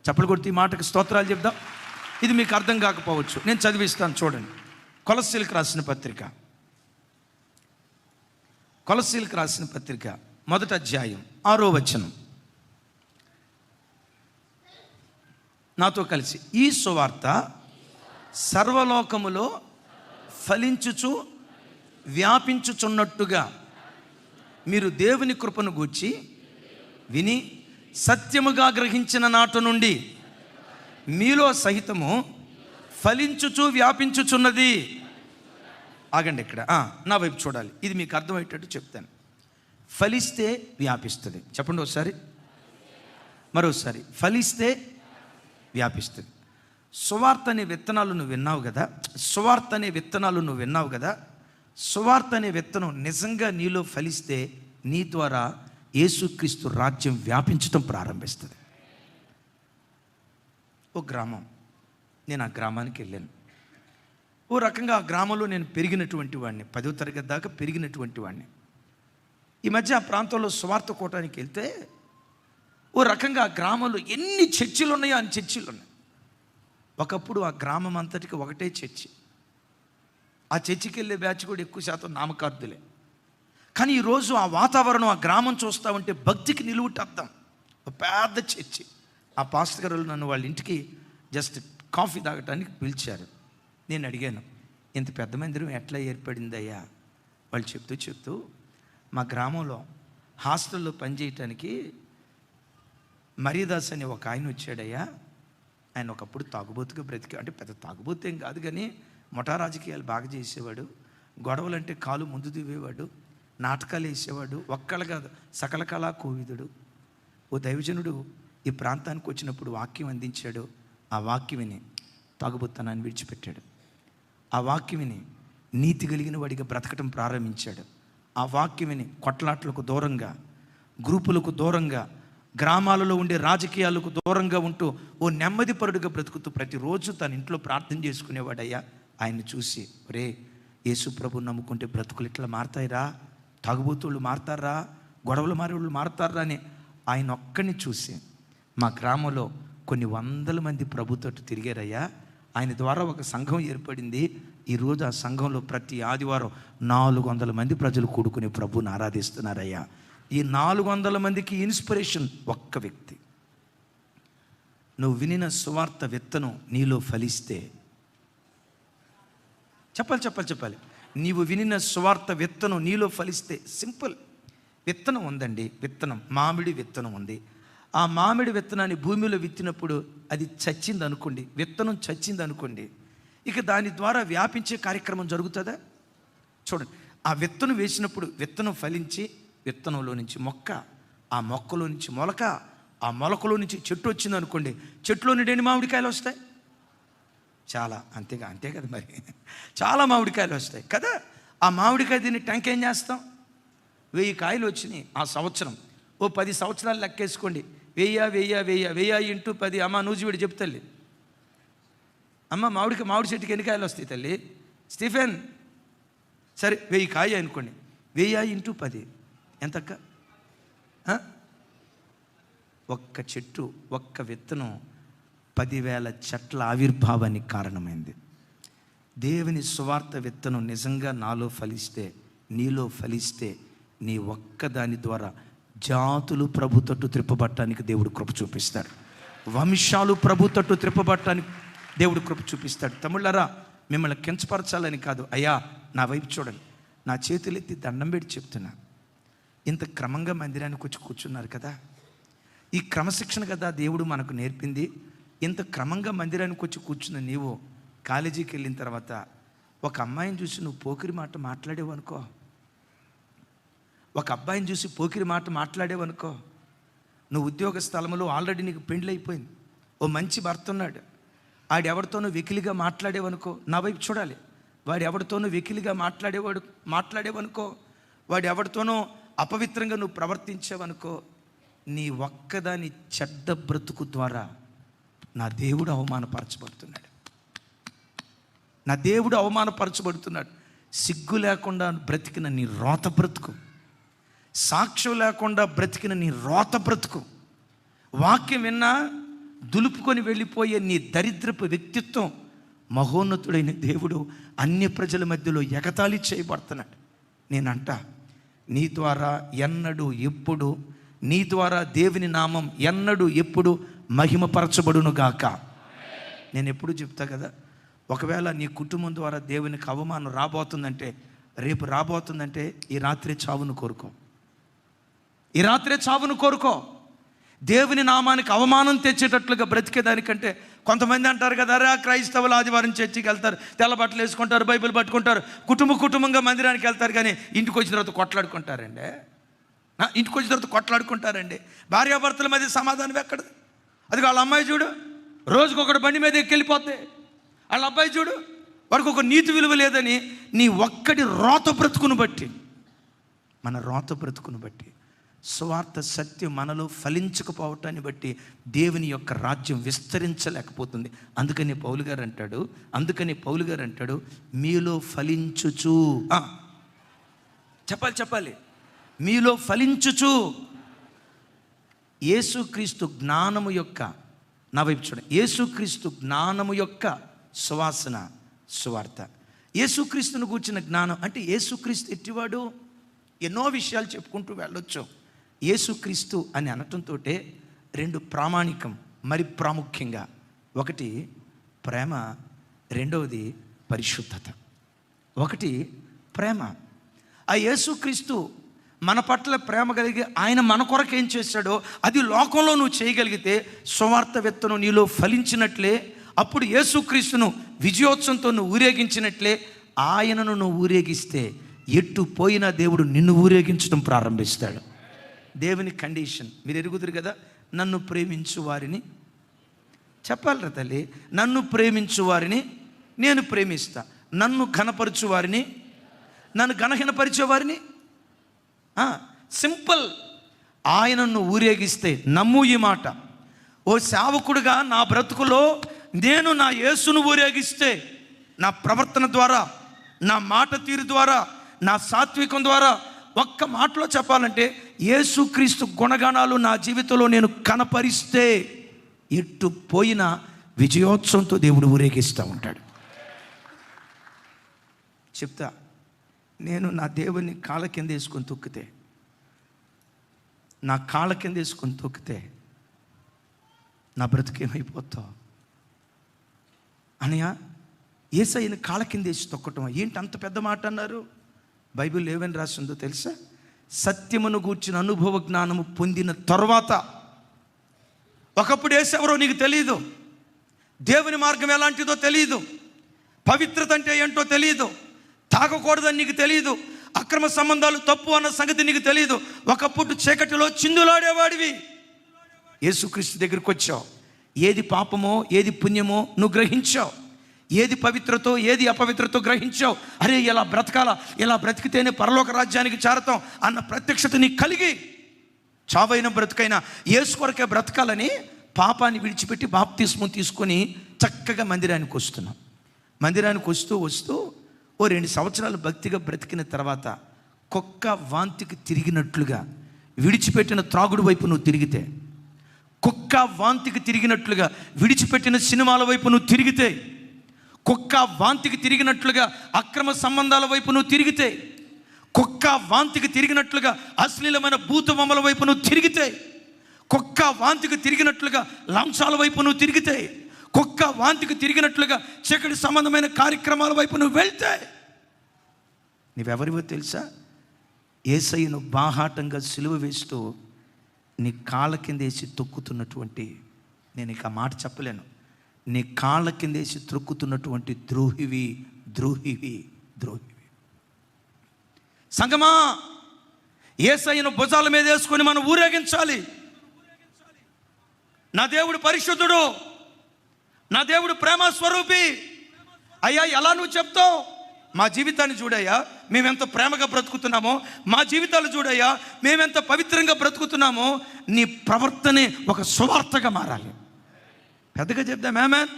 చప్పలు కొడితే ఈ మాటకు స్తోత్రాలు చెప్దాం. ఇది మీకు అర్థం కాకపోవచ్చు, నేను చదివిస్తాను చూడండి. కొలస్సీలకు రాసిన పత్రిక మొదటి అధ్యాయం 6వ వచనం. నాతో కలిసి, ఈ సువార్త సర్వలోకములో ఫలించుచు వ్యాపించుచున్నట్టుగా మీరు దేవుని కృపను గూర్చి విని సత్యముగా గ్రహించిన నాటి నుండి మీలో సహితము ఫలించుచు వ్యాపించుచున్నది. ఆగండి ఇక్కడ, నా వైపు చూడాలి, ఇది మీకు అర్థమయ్యేటట్టు చెప్తాను. ఫలిస్తే వ్యాపిస్తుంది. చెప్పండి ఒకసారి, మరోసారి. ఫలిస్తే వ్యాపిస్తుంది. సువార్త అనే విత్తనాలు నువ్వు విన్నావు కదా, సువార్త అనే విత్తనాలు నువ్వు విన్నావు కదా. సువార్త అనే విత్తనం నిజంగా నీలో ఫలిస్తే నీ ద్వారా యేసుక్రీస్తు రాజ్యం వ్యాపించడం ప్రారంభిస్తుంది. ఓ గ్రామం, నేను ఆ గ్రామానికి వెళ్ళాను. ఓ రకంగా ఆ గ్రామంలో నేను పెరిగినటువంటి వాడిని, 10వ తరగతి దాకా పెరిగినటువంటి వాడిని. ఈ మధ్య ఆ ప్రాంతంలో సువార్త కోటానికి వెళ్తే ఓ రకంగా ఆ గ్రామంలో ఎన్ని చర్చిలు ఉన్నాయో అన్ని చర్చిలు ఉన్నాయి. ఒకప్పుడు ఆ గ్రామం అంతటికి ఒకటే చర్చి. ఆ చర్చికి వెళ్ళే బ్యాచ్ కూడా ఎక్కువ శాతం నామకార్థులే. కానీ ఈరోజు ఆ వాతావరణం, ఆ గ్రామం చూస్తూ ఉంటే భక్తికి నిలువుటద్దం. ఒక పెద్ద చర్చి. ఆ పాస్టర్ గారు నన్ను వాళ్ళ ఇంటికి జస్ట్ కాఫీ తాగటానికి పిలిచారు. నేను అడిగాను, ఇంత పెద్ద మందిరం ఎట్లా ఏర్పడిందయ్యా? వాళ్ళు చెప్తూ మా గ్రామంలో హాస్టల్లో పనిచేయటానికి మరీదాస్ అని ఒక ఆయన వచ్చాడయ్యా. ఆయన ఒకప్పుడు తాగుబోతుగా బ్రతికా, అంటే పెద్ద తాగుబోతు ఏం కాదు కానీ మొఠా రాజకీయాలు బాగా చేసేవాడు. గొడవలంటే కాలు ముందు దివేవాడు, నాటకాలు వేసేవాడు. ఒక్కళ్ళు కాదు, సకల కళా కోవిదుడు. ఓ దైవజనుడు ఈ ప్రాంతానికి వచ్చినప్పుడు వాక్యం అందించాడు. ఆ వాక్యం విని తాగుబోతనాన్ని విడిచిపెట్టాడు. ఆ వాక్యం విని నీతి కలిగిన వాడిగా బ్రతకటం ప్రారంభించాడు. ఆ వాక్యం విని కొట్లాట్లకు దూరంగా, గ్రూపులకు దూరంగా, గ్రామాలలో ఉండే రాజకీయాలకు దూరంగా ఉంటూ ఓ నెమ్మది పరుడుగా బ్రతుకుతూ ప్రతిరోజు తన ఇంట్లో ప్రార్థన చేసుకునేవాడయ్యా. ఆయన్ని చూసి, ఒరే, యేసు ప్రభు నమ్ముకుంటే బ్రతుకులు ఇట్లా మారతాయిరా, తాగుబోతుళ్ళు మారతారా, గొడవలు మారేవాళ్ళు మారతారా అని ఆయన ఒక్కడిని చూసి మా గ్రామంలో కొన్ని వందల మంది ప్రభుతో తిరిగారయ్యా. ఆయన ద్వారా ఒక సంఘం ఏర్పడింది. ఈరోజు ఆ సంఘంలో ప్రతి ఆదివారం 400 మంది ప్రజలు కూడుకుని ప్రభువుని ఆరాధిస్తున్నారయ్యా. ఈ 400 మందికి ఇన్స్పిరేషన్ ఒక్క వ్యక్తి. నువ్వు వినిన సువార్త విత్తనం నీలో ఫలిస్తే, చెప్పాలి, నీవు వినిన సువార్త విత్తనం నీలో ఫలిస్తే, సింపుల్. విత్తనం ఉందండి, విత్తనం, మామిడి విత్తనం ఉంది. ఆ మామిడి విత్తనాన్ని భూమిలో విత్తినప్పుడు అది చచ్చింది అనుకోండి, విత్తనం చచ్చింది అనుకోండి, ఇక దాని ద్వారా వ్యాపించే కార్యక్రమం జరుగుతుందా? చూడండి, ఆ విత్తనం వేసినప్పుడు విత్తనం ఫలించి విత్తనంలో నుంచి మొక్క, ఆ మొక్కలో నుంచి మొలక, ఆ మొలకలో నుంచి చెట్టు వచ్చింది అనుకోండి, చెట్టులో నుండి ఎన్ని మామిడికాయలు వస్తాయి? చాలా, అంతే కదా మరి, చాలా మామిడికాయలు వస్తాయి కదా. ఆ మామిడికాయ దీన్ని ట్యాంక్ ఏం చేస్తాం? 1000 కాయలు వచ్చినాయి ఆ సంవత్సరం. ఓ 10 సంవత్సరాలు లెక్కేసుకోండి. 1000 ఇంటూ 10. అమ్మ నూజివీడు చెప్పు తల్లి. అమ్మ మామిడి చెట్టుకి ఎన్ని కాయలు వస్తాయి తల్లి? స్టీఫెన్, సరే 1000 కాయ అనుకోండి. 1000 ఇంటూ 10 ఎంతక్క? ఒక్క చెట్టు, ఒక్క విత్తనం 10,000 చెట్ల ఆవిర్భావానికి కారణమైంది. దేవుని సువార్త విత్తనం నిజంగా నాలో ఫలిస్తే, నీలో ఫలిస్తే, నీ ఒక్కదాని ద్వారా జాతులు ప్రభు తట్టు త్రిప్పబట్టడానికి దేవుడు కృప చూపిస్తాడు. వంశాలు ప్రభు తట్టు త్రిప్పబట్టడానికి దేవుడు కృప చూపిస్తాడు. తమ్ముళ్ళారా, మిమ్మల్ని కించపరచాలని కాదు, అయ్యా నా వైపు చూడండి, నా చేతులెత్తి దండం పెట్టి చెప్తున్నా. ఇంత క్రమంగా మందిరానికి వచ్చి కూర్చున్నారు కదా, ఈ క్రమశిక్షణ కదా దేవుడు మనకు నేర్పింది. ఇంత క్రమంగా మందిరానికి వచ్చి కూర్చున్న నీవు కాలేజీకి వెళ్ళిన తర్వాత ఒక అమ్మాయిని చూసి నువ్వు పోకిరి మాట మాట్లాడేవనుకో, ఒక అబ్బాయిని చూసి పోకిరి మాట మాట్లాడేవనుకో, నువ్వు ఉద్యోగ స్థలంలో ఆల్రెడీ నీకు పెండ్లైపోయింది, ఓ మంచి భర్త ఉన్నాడు, ఆడెవరితోనూ వెకిలిగా మాట్లాడేవనుకో, నా వైపు చూడాలి, వాడు ఎవరితోనూ వెకిలిగా మాట్లాడేవనుకో, వాడు ఎవరితోనో అపవిత్రంగా నువ్వు ప్రవర్తించావనుకో, నీ ఒక్కదాని చెడ్డ బ్రతుకు ద్వారా నా దేవుడు అవమానపరచబడుతున్నాడు. నా దేవుడు అవమానపరచబడుతున్నాడు. సిగ్గు లేకుండా బ్రతికిన నీ రోత బ్రతుకు, సాక్ష్యం లేకుండా బ్రతికిన నీ రోత బ్రతుకు, వాక్యం విన్నా దులుపుకొని వెళ్ళిపోయే నీ దరిద్రపు వ్యక్తిత్వం, మహోన్నతుడైన దేవుడు అన్య ప్రజల మధ్యలో ఎగతాళి చేయబడుతున్నాడు. నేనంట, నీ ద్వారా ఎన్నడూ ఎప్పుడు, నీ ద్వారా దేవుని నామం ఎన్నడూ ఎప్పుడు మహిమపరచబడును గాక. నేను ఎప్పుడు చెప్తా కదా, ఒకవేళ నీ కుటుంబం ద్వారా దేవునికి అవమానం రాబోతుందంటే, రేపు రాబోతుందంటే ఈ రాత్రి చావును కోరుకో. ఈ రాత్రే చావును కోరుకో. దేవుని నామానికి అవమానం తెచ్చేటట్లుగా బ్రతికేదానికంటే, కొంతమంది అంటారు కదా, రా క్రైస్తవులు ఆదివారం చర్చికి వెళ్తారు, తెల్ల బట్టలు వేసుకుంటారు, బైబిల్ పట్టుకుంటారు, కుటుంబంగా మందిరానికి వెళ్తారు, కానీ ఇంటికి వచ్చిన తర్వాత కొట్లాడుకుంటారండి. ఇంటికి వచ్చిన తర్వాత కొట్లాడుకుంటారండి. భార్యాభర్తల మధ్య సమాధానం ఎక్కడది? అది వాళ్ళ అమ్మాయి చూడు, రోజుకొకటి బండి మీద ఎక్కెళ్ళిపోద్ది. వాళ్ళ అబ్బాయి చూడు, వాడికి ఒక నీతి విలువ లేదని. నీ ఒక్కటి రోత బ్రతుకును బట్టి, మన రోత బ్రతుకును బట్టి, స్వార్థ సత్యం మనలో ఫలించకపోవటాన్ని బట్టి దేవుని యొక్క రాజ్యం విస్తరించలేకపోతుంది. అందుకని పౌలు గారు అంటాడు మీలో ఫలించుచు, చెప్పాలి, మీలో ఫలించుచు యేసుక్రీస్తు జ్ఞానము యొక్క, నా వైపు చూడండి, యేసుక్రీస్తు జ్ఞానము యొక్క సువాసన సువార్త. యేసుక్రీస్తును కూర్చున్న జ్ఞానం అంటే, యేసుక్రీస్తు ఎట్టివాడు? ఎన్నో విషయాలు చెప్పుకుంటూ వెళ్ళొచ్చు. యేసుక్రీస్తు అని అనటంతో రెండు ప్రామాణికం, మరి ప్రాముఖ్యంగా, ఒకటి ప్రేమ, రెండవది పరిశుద్ధత. ఒకటి ప్రేమ. ఆ యేసుక్రీస్తు మన పట్ల ప్రేమ కలిగి ఆయన మన కొరకు ఏం చేశాడో అది లోకంలో నువ్వు చేయగలిగితే సువార్త విత్తనం నీలో ఫలించినట్లే. అప్పుడు యేసుక్రీస్తును విజయోత్సవంతో నువ్వు ఊరేగించినట్లే. ఆయనను నువ్వు ఊరేగిస్తే ఎట్టు పోయినా దేవుడు నిన్ను ఊరేగించడం ప్రారంభిస్తాడు. దేవుని కండిషన్ మీరు ఎరుగుదురు కదా, నన్ను ప్రేమించు వారిని, చెప్పాలరా తల్లి, నన్ను ప్రేమించు వారిని నేను ప్రేమిస్తా, నన్ను ఘనపరచు వారిని, నన్ను ఘనహీనపరిచే వారిని. సింపుల్. ఆయనను ఊరేగిస్తే నమ్ము ఈ మాట. ఓ సేవకుడుగా నా బ్రతుకులో నేను నా యేసును ఊరేగిస్తే, నా ప్రవర్తన ద్వారా, నా మాట తీరు ద్వారా, నా సాత్వికం ద్వారా, ఒక్క మాటలో చెప్పాలంటే యేసుక్రీస్తు గుణగణాలు నా జీవితంలో నేను కనపరిస్తే ఎట్టు పోయినా విజయోత్సవంతో దేవుడు ఊరేగిస్తూ ఉంటాడు. చెప్తా, నేను నా దేవుని కాళ్ళ కింద వేసుకొని తొక్కితే, నా కాళ్ళ కింద వేసుకొని తొక్కితే నా బ్రతుకేమైపోతావు అనయా? యేసయ్యని కాళ్ళ కింద వేసి తొక్కటం ఏంటి అంత పెద్ద మాట అన్నారు? బైబిల్ ఏమని రాసిందో తెలుసా? సత్యమును గూర్చిన అనుభవ జ్ఞానము పొందిన తర్వాత. ఒకప్పుడు యేసెవరో నీకు తెలియదు, దేవుని మార్గం ఎలాంటిదో తెలియదు, పవిత్రత అంటే ఏంటో తెలియదు, తాగకూడదని నీకు తెలియదు, అక్రమ సంబంధాలు తప్పు అన్న సంగతి నీకు తెలియదు. ఒకప్పుడు చీకటిలో చిందులాడేవాడివి. యేసుక్రీస్తు దగ్గరికి వచ్చావు, ఏది పాపమో ఏది పుణ్యమో నువ్వు గ్రహించావు, ఏది పవిత్రతో ఏది అపవిత్రతో గ్రహించావు. అరే ఇలా బ్రతకాలా, ఇలా బ్రతికితేనే పరలోక రాజ్యానికి చేరతాం అన్న ప్రత్యక్షత నీకు కలిగి, చావైన బ్రతుకైనా యేసు కొరకే బ్రతకాలని పాపాన్ని విడిచిపెట్టి బాప్తిస్మం తీసుకొని చక్కగా మందిరానికి వస్తున్నాం. మందిరానికి వస్తూ ఓ 2 సంవత్సరాలు భక్తిగా బ్రతికిన తర్వాత కుక్క వాంతికి తిరిగినట్లుగా విడిచిపెట్టిన త్రాగుడు వైపు నువ్వు తిరిగితే, కుక్క వాంతికి తిరిగినట్లుగా విడిచిపెట్టిన సినిమాల వైపు నువ్వు తిరిగితే, కుక్క వాంతికి తిరిగినట్లుగా అక్రమ సంబంధాల వైపు నువ్వు తిరిగితే, కుక్క వాంతికి తిరిగినట్లుగా అశ్లీలమైన భూతబొమ్మల వైపు నువ్వు తిరిగితే, కుక్క వాంతికి తిరిగినట్లుగా లంచాల వైపు నువ్వు తిరిగితే, కుక్క వాంతికి తిరిగినట్లుగా చీకటి సంబంధమైన కార్యక్రమాల వైపు నువ్వు వెళ్తే, నువ్వెవరివో తెలుసా? యేసయ్యను బాహాటంగా సిలువ వేస్తూ నీ కాళ్ళ కిందేసి తొక్కుతున్నటువంటి, నేను ఇక మాట చెప్పలేను, నీ కాళ్ళ కిందేసి త్రొక్కుతున్నటువంటి ద్రోహివి. సంగమా, యేసయ్యను భుజాల మీద వేసుకొని మనం ఊరేగించాలి. నా దేవుడు పరిశుద్ధుడు, నా దేవుడు ప్రేమ స్వరూపి. అయ్యా ఎలా నువ్వు చెప్తావు? మా జీవితాన్ని చూడయ్యా, మేమెంత ప్రేమగా బ్రతుకుతున్నామో, మా జీవితాలు చూడయ్యా, మేమెంత పవిత్రంగా బ్రతుకుతున్నామో. నీ ప్రవర్తనే ఒక సువార్తగా మారాలి. పెద్దగా చెప్దాం ఆమేన్.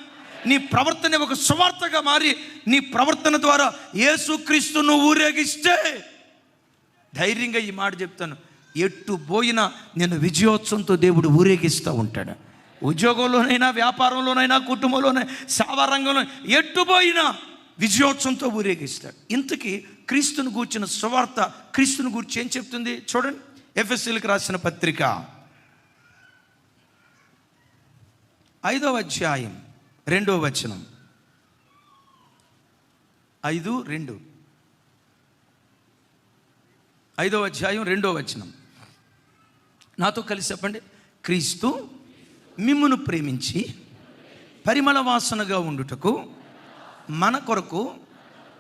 నీ ప్రవర్తన ఒక సువార్తగా మారి, నీ ప్రవర్తన ద్వారా యేసుక్రీస్తును ఊరేగిస్తే, ధైర్యంగా ఈ మాట చెప్తాను, ఎట్టు పోయినా నేను విజయోత్సవంతో దేవుడు ఊరేగిస్తూ ఉంటాడు. ఉద్యోగంలోనైనా, వ్యాపారంలోనైనా, కుటుంబంలోనైనా, సేవారంగంలో ఎట్టు పోయినా విజయోత్సవంతో ఊరేగిస్తాడు. ఇంతకీ క్రీస్తును గూర్చిన సువార్త, క్రీస్తును గూర్చి ఏం చెప్తుంది చూడండి. ఎఫెసీయులకు రాసిన పత్రిక 5వ అధ్యాయం 2వ వచనం. 5:2. 5వ అధ్యాయం 2వ వచనం. నాతో కలిసి చెప్పండి. క్రీస్తు మిమ్మును ప్రేమించి పరిమళ వాసనగా ఉండుటకు మన కొరకు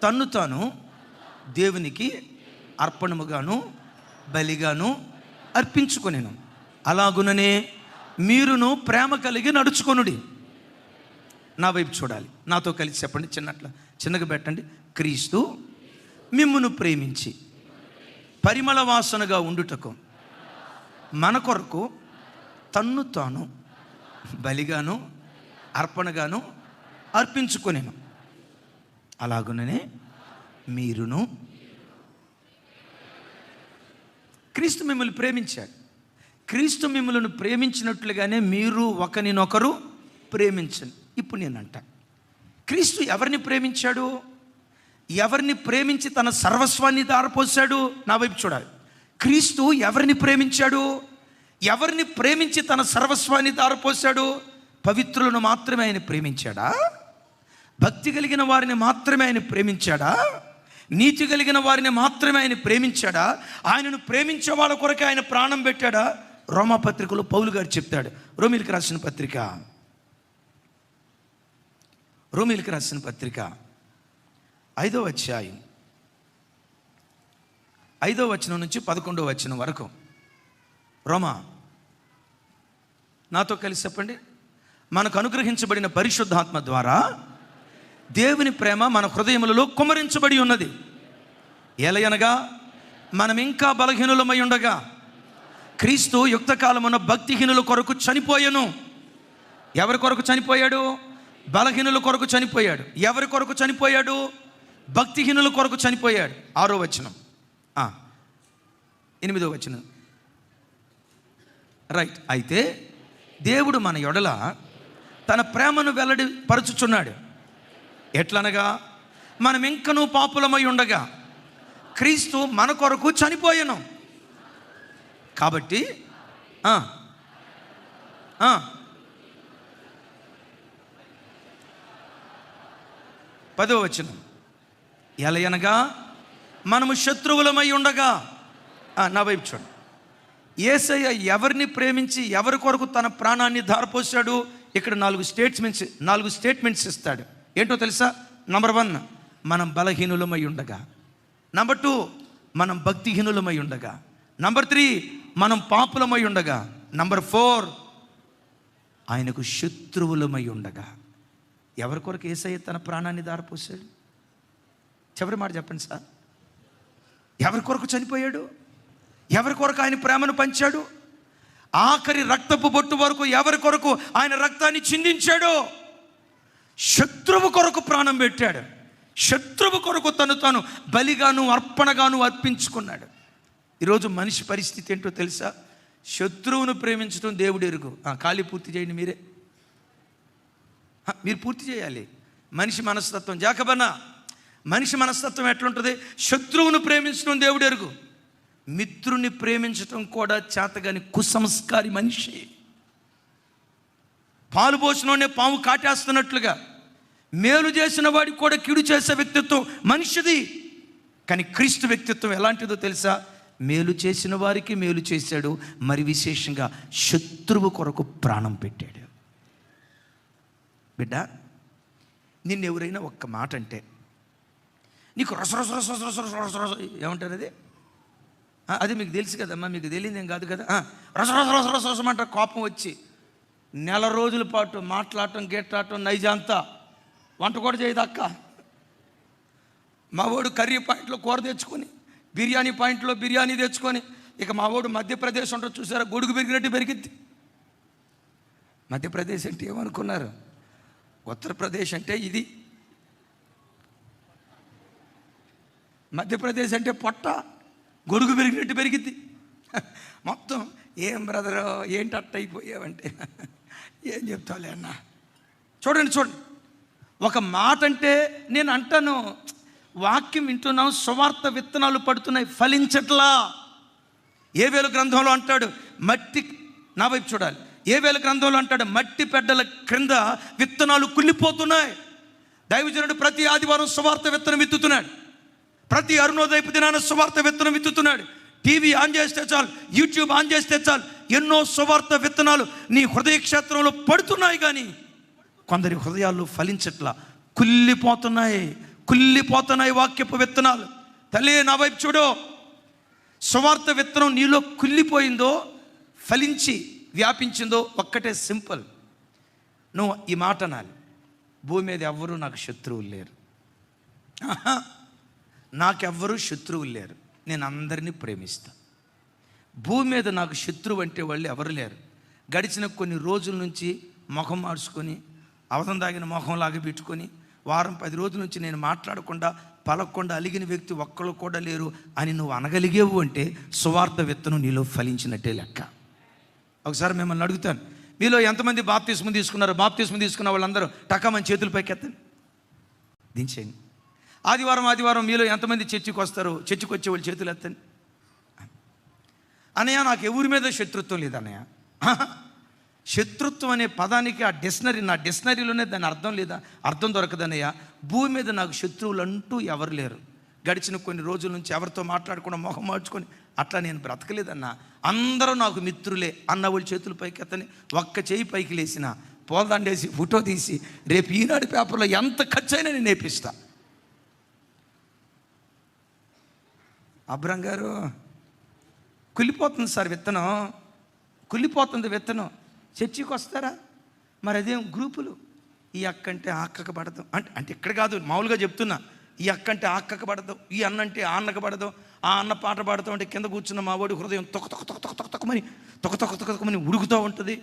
తన్ను తాను దేవునికి అర్పణముగాను బలిగాను అర్పించుకొనెను. అలాగుననే మీరును ప్రేమ కలిగి నడుచుకొనుడి. నా వైపు చూడాలి. నాతో కలిసి చెప్పండి. చిన్నగా పెట్టండి. క్రీస్తు మిమ్మును ప్రేమించి పరిమళ వాసనగా ఉండుటకు మన కొరకు తన్ను తాను బలిగాను అర్పణగాను అర్పించుకొనెను. అలాగుననే మీరును. క్రీస్తు మిమ్మల్ని ప్రేమించాడు. క్రీస్తు మిమ్మల్ని ప్రేమించినట్లుగానే మీరు ఒకరినొకరు ప్రేమించండి. ఇప్పుడు నేనంట, క్రీస్తు ఎవరిని ప్రేమించాడు? ఎవరిని ప్రేమించి తన సర్వస్వాన్ని దారపోసాడు? నా వైపు చూడాలి. క్రీస్తు ఎవరిని ప్రేమించాడు? ఎవరిని ప్రేమించి తన సర్వస్వాన్ని దారపోసాడు? పవిత్రులను మాత్రమే ఆయన ప్రేమించాడా? భక్తి కలిగిన వారిని మాత్రమే ఆయన ప్రేమించాడా? నీతి కలిగిన వారిని మాత్రమే ఆయన ప్రేమించాడా? ఆయనను ప్రేమించే వాళ్ళ కొరకు ఆయన ప్రాణం పెట్టాడా? రోమా పత్రికలో పౌలు గారు చెప్తాడు. రోమీలకు రాసిన పత్రిక 5వ అధ్యాయం 5వ వచనం నుంచి 11వ వచనం వరకు. రోమా, నాతో కలిసి చెప్పండి. మనకు అనుగ్రహించబడిన పరిశుద్ధాత్మ ద్వారా దేవుని ప్రేమ మన హృదయములలో కుమ్మరించబడి ఉన్నది. ఎలయనగా మనం ఇంకా బలహీనులమై ఉండగా క్రీస్తు యుక్తకాలమున భక్తిహీనుల కొరకు చనిపోయాను. ఎవరి కొరకు చనిపోయాడు? బలహీనుల కొరకు చనిపోయాడు. ఎవరి కొరకు చనిపోయాడు? భక్తిహీనుల కొరకు చనిపోయాడు. 6వ వచనం, 8వ వచనం. రైట్. అయితే దేవుడు మన యొడల తన ప్రేమను వెల్లడి పరచుచున్నాడు. ఎట్లనగా మనం ఇంకనూ పాపులమై ఉండగా క్రీస్తు మన కొరకు చనిపోయాను. కాబట్టి 10వ వచనం. ఎలయనగా మనము శత్రువులమై ఉండగా. నా వైపు చూడండి. యేసయ్య ఎవరిని ప్రేమించి ఎవరి కొరకు తన ప్రాణాన్ని ధారపోసాడు? ఇక్కడ 4 స్టేట్మెంట్స్ ఇస్తాడు. ఏంటో తెలుసా? నంబర్ 1, మనం బలహీనులమై ఉండగా. నంబర్ 2, మనం భక్తిహీనులమై ఉండగా. నంబర్ 3, మనం పాపులమై ఉండగా. నంబర్ 4, ఆయనకు శత్రువులమై ఉండగా. ఎవరి కొరకు యేసయ్య తన ప్రాణాన్ని దారపోసాడు? చివరి మాట చెప్పండి సార్. ఎవరి కొరకు చనిపోయాడు? ఎవరి కొరకు ఆయన ప్రేమను పంచాడు? ఆఖరి రక్తపు బొట్టు వరకు ఎవరి కొరకు ఆయన రక్తాన్ని చిందించాడు? శత్రువు కొరకు ప్రాణం పెట్టాడు. శత్రువు కొరకు తాను బలిగాను అర్పణగాను అర్పించుకున్నాడు. ఈరోజు మనిషి పరిస్థితి ఏంటో తెలుసా? శత్రువును ప్రేమించడం దేవుడు ఎరుగు. ఖాళీ పూర్తి చేయండి మీరే. మీరు పూర్తి చేయాలి. మనిషి మనస్తత్వం జాకబన్నా, మనిషి మనస్తత్వం ఎట్లుంటుంది? శత్రువును ప్రేమించడం దేవుడు ఎరుగు. మిత్రుని ప్రేమించడం కూడా చేతగాని కుసంస్కారి మనిషి. పాలు పోసినోనే పాము కాటేస్తున్నట్లుగా మేలు చేసిన వాడికి కూడా కీడు చేసే వ్యక్తిత్వం మనిషిది. కానీ క్రీస్తు వ్యక్తిత్వం ఎలాంటిదో తెలుసా? మేలు చేసిన వారికి మేలు చేశాడు, మరి విశేషంగా శత్రువు కొరకు ప్రాణం పెట్టాడు. బిడ్డ, నిన్ను ఎవరైనా ఒక్క మాట అంటే నీకు రసరస ఏమంటారు? అది మీకు తెలుసు కదమ్మా, మీకు తెలియదు ఏం కాదు కదా. రసరసమంట కోపం వచ్చి నెల రోజుల పాటు మాట్లాడటం గేట్లాడటం నైజంతా వంట కూడా చేయదు అక్క. మావోడు కర్రీ పాయింట్లో కూర తెచ్చుకొని, బిర్యానీ పాయింట్లో బిర్యానీ తెచ్చుకొని, ఇక మావోడు మధ్యప్రదేశ్ ఉంటుంది చూసారా, గొడుగు పెరిగినట్టు పెరిగిద్ది. మధ్యప్రదేశ్ అంటే ఏమనుకున్నారు? ఉత్తరప్రదేశ్ అంటే ఇది. మధ్యప్రదేశ్ అంటే పొట్ట గొడుగు పెరిగినట్టు పెరిగిద్ది మొత్తం. ఏం బ్రదరు ఏంటి అట్ట అయిపోయావంటే ఏం చెప్తావులే అన్న. చూడండి, ఒక మాట అంటే నేను అంటాను, వాక్యం వింటున్నాం, సువార్త విత్తనాలు పడుతున్నాయి, ఫలించట్లా. యోవేలు గ్రంథంలో అంటాడు, మట్టి, నా వైపు చూడాలి, యోవేలు గ్రంథంలో అంటాడు, మట్టి పెడ్డల క్రింద విత్తనాలు కుళ్ళిపోతున్నాయి. దైవజనుడు ప్రతి ఆదివారం సువార్త విత్తనం విత్తుతున్నాడు, ప్రతి అరుణోదయపు దినాన సువార్త విత్తనం విత్తుతున్నాడు. టీవీ ఆన్ చేస్తే చాలు, యూట్యూబ్ ఆన్ చేస్తే చాలు, ఎన్నో సువార్త విత్తనాలు నీ హృదయ క్షేత్రంలో పడుతున్నాయి. కానీ కొందరి హృదయాల్లో ఫలించట్లా, కుళ్ళిపోతున్నాయి వాక్యపు విత్తనాలు. తల్లి, నా వైపు చూడు, సువార్త విత్తనం నీలో కుళ్ళిపోయిందో, ఫలించి వ్యాపించిందో ఒక్కటే సింపుల్. నువ్వు ఈ మాట అనాలి, భూమి మీద ఎవ్వరూ నాకు శత్రువులు లేరు, నాకెవ్వరూ శత్రువులు లేరు, నేను అందరినీ ప్రేమిస్తా. భూమి మీద నాకు శత్రువు అంటే వాళ్ళు ఎవరు లేరు. గడిచిన కొన్ని రోజుల నుంచి ముఖం మార్చుకొని, అవధం దాగిన మొహంలాగా పెట్టుకొని, వారం 10 రోజుల నుంచి నేను మాట్లాడకుండా పలకకుండా అలిగిన వ్యక్తి ఒక్కళ్ళు కూడా లేరు అని నువ్వు అనగలిగేవు అంటే సువార్త విత్తనం నీలో ఫలించినట్టే లెక్క. ఒకసారి మిమ్మల్ని అడుగుతాను, మీలో ఎంతమంది బాప్తిస్మం తీసుకున్నారు? బాప్తిస్మం తీసుకున్న వాళ్ళందరూ టకామని చేతులు పైకి ఎత్తండి, దించేయండి. ఆదివారం మీలో ఎంతమంది చర్చికి వస్తారు? చర్చికి వచ్చే వాళ్ళు చేతులు ఎత్తండి. అన్నయ్య, నాకు ఎవరి మీద శత్రుత్వం లేదన్నయ్య. శత్రుత్వం అనే పదానికి నా డిక్షనరీలోనే దాని అర్థం లేదా, అర్థం దొరకదన్నయ్య. భూమి మీద నాకు శత్రువులు అంటూ ఎవరు లేరు. గడిచిన కొన్ని రోజుల నుంచి ఎవరితో మాట్లాడకుండా మొహం మార్చుకొని అట్లా నేను బ్రతకలేదన్నా. అందరూ నాకు మిత్రులే అన్న వాళ్ళు చేతులు పైకి ఎత్తని, ఒక్క చేయి పైకి లేసిన పోల్దండేసి ఫోటో తీసి రేపు ఈనాడు పేపర్లో ఎంత ఖర్చు అయినా నేను నేర్పిస్తా. అబ్రం గారు, కుళ్ళిపోతుంది సార్ విత్తనం, కుళ్ళిపోతుంది విత్తనం, చర్చికి వస్తారా? మరి అదేం గ్రూపులు, ఈ అక్కంటే ఆ అక్కకు పడదాం అంటే ఇక్కడ కాదు, మామూలుగా చెప్తున్నా. ఈ అక్కంటే ఆ అక్కకు పడదాం, ఈ అన్న అంటే ఆ అన్నకు పడదాం, ఆ అన్న పాట పాడతాం అంటే కింద కూర్చున్న మా వాడి హృదయం తొక్కమని ఉడుకుతూ ఉంటుంది.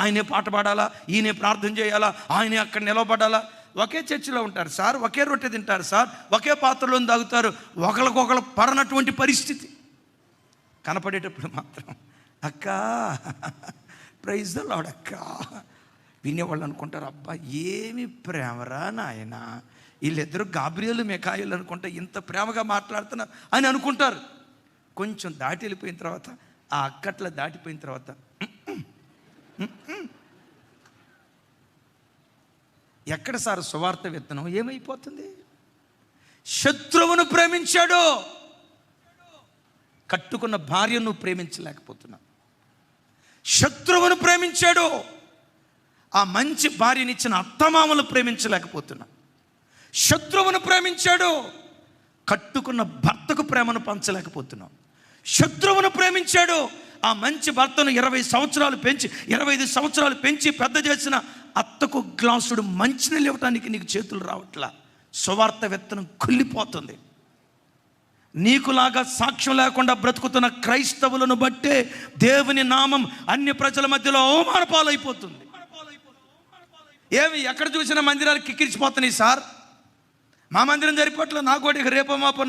ఆయనే పాట పాడాలా, ఈయనే ప్రార్థన చేయాలా, ఆయనే అక్కడ నిలవబడాలా. ఒకే చర్చిలో ఉంటారు సార్, ఒకే రొట్టె తింటారు సార్, ఒకే పాత్రలో తాగుతారు, ఒకరికొకరు పడనటువంటి పరిస్థితి. కనపడేటప్పుడు మాత్రం అక్క ప్రైజ్ ద లార్డ్ అక్క, వినేవాళ్ళు అనుకుంటారు, అబ్బా ఏమి ప్రేమరా నాయన, వీళ్ళిద్దరూ గాబ్రియలు మిఖాయిలు అనుకుంటా ఇంత ప్రేమగా మాట్లాడుతున్నారు అని అనుకుంటారు. కొంచెం దాటి వెళ్ళిపోయిన తర్వాత, ఆ అక్కట్ల దాటిపోయిన తర్వాత ఎక్కడ సార్ సువార్త విత్తనం ఏమైపోతుంది? శత్రువును ప్రేమించాడు, కట్టుకున్న భార్యను ప్రేమించలేకపోతున్నా. శత్రువును ప్రేమించాడు, ఆ మంచి భార్యనిచ్చిన అత్తమామలు ప్రేమించలేకపోతున్నా. శత్రువును ప్రేమించాడు, కట్టుకున్న భర్తకు ప్రేమను పంచలేకపోతున్నాం. శత్రువును ప్రేమించాడు, ఆ మంచి భర్తను 20 సంవత్సరాలు పెంచి 25 సంవత్సరాలు పెంచి పెద్ద చేసిన అత్తకు గ్లాసుడు మంచినీళ్ళు ఇవ్వటానికి నీకు చేతులు రావట్లా. సువార్త విత్తనం కుళ్ళిపోతుంది. నీకులాగా సాక్ష్యం లేకుండా బ్రతుకుతున్న క్రైస్తవులను బట్టే దేవుని నామం అన్య ప్రజల మధ్యలో అవమాన పాలైపోతుంది. ఏమి ఎక్కడ చూసిన మందిరాలు కిక్కిరిచిపోతున్నాయి సార్. మా మందిరం జరిపోవట్లేదు, నాకు కూడా ఇక రేపో మాపో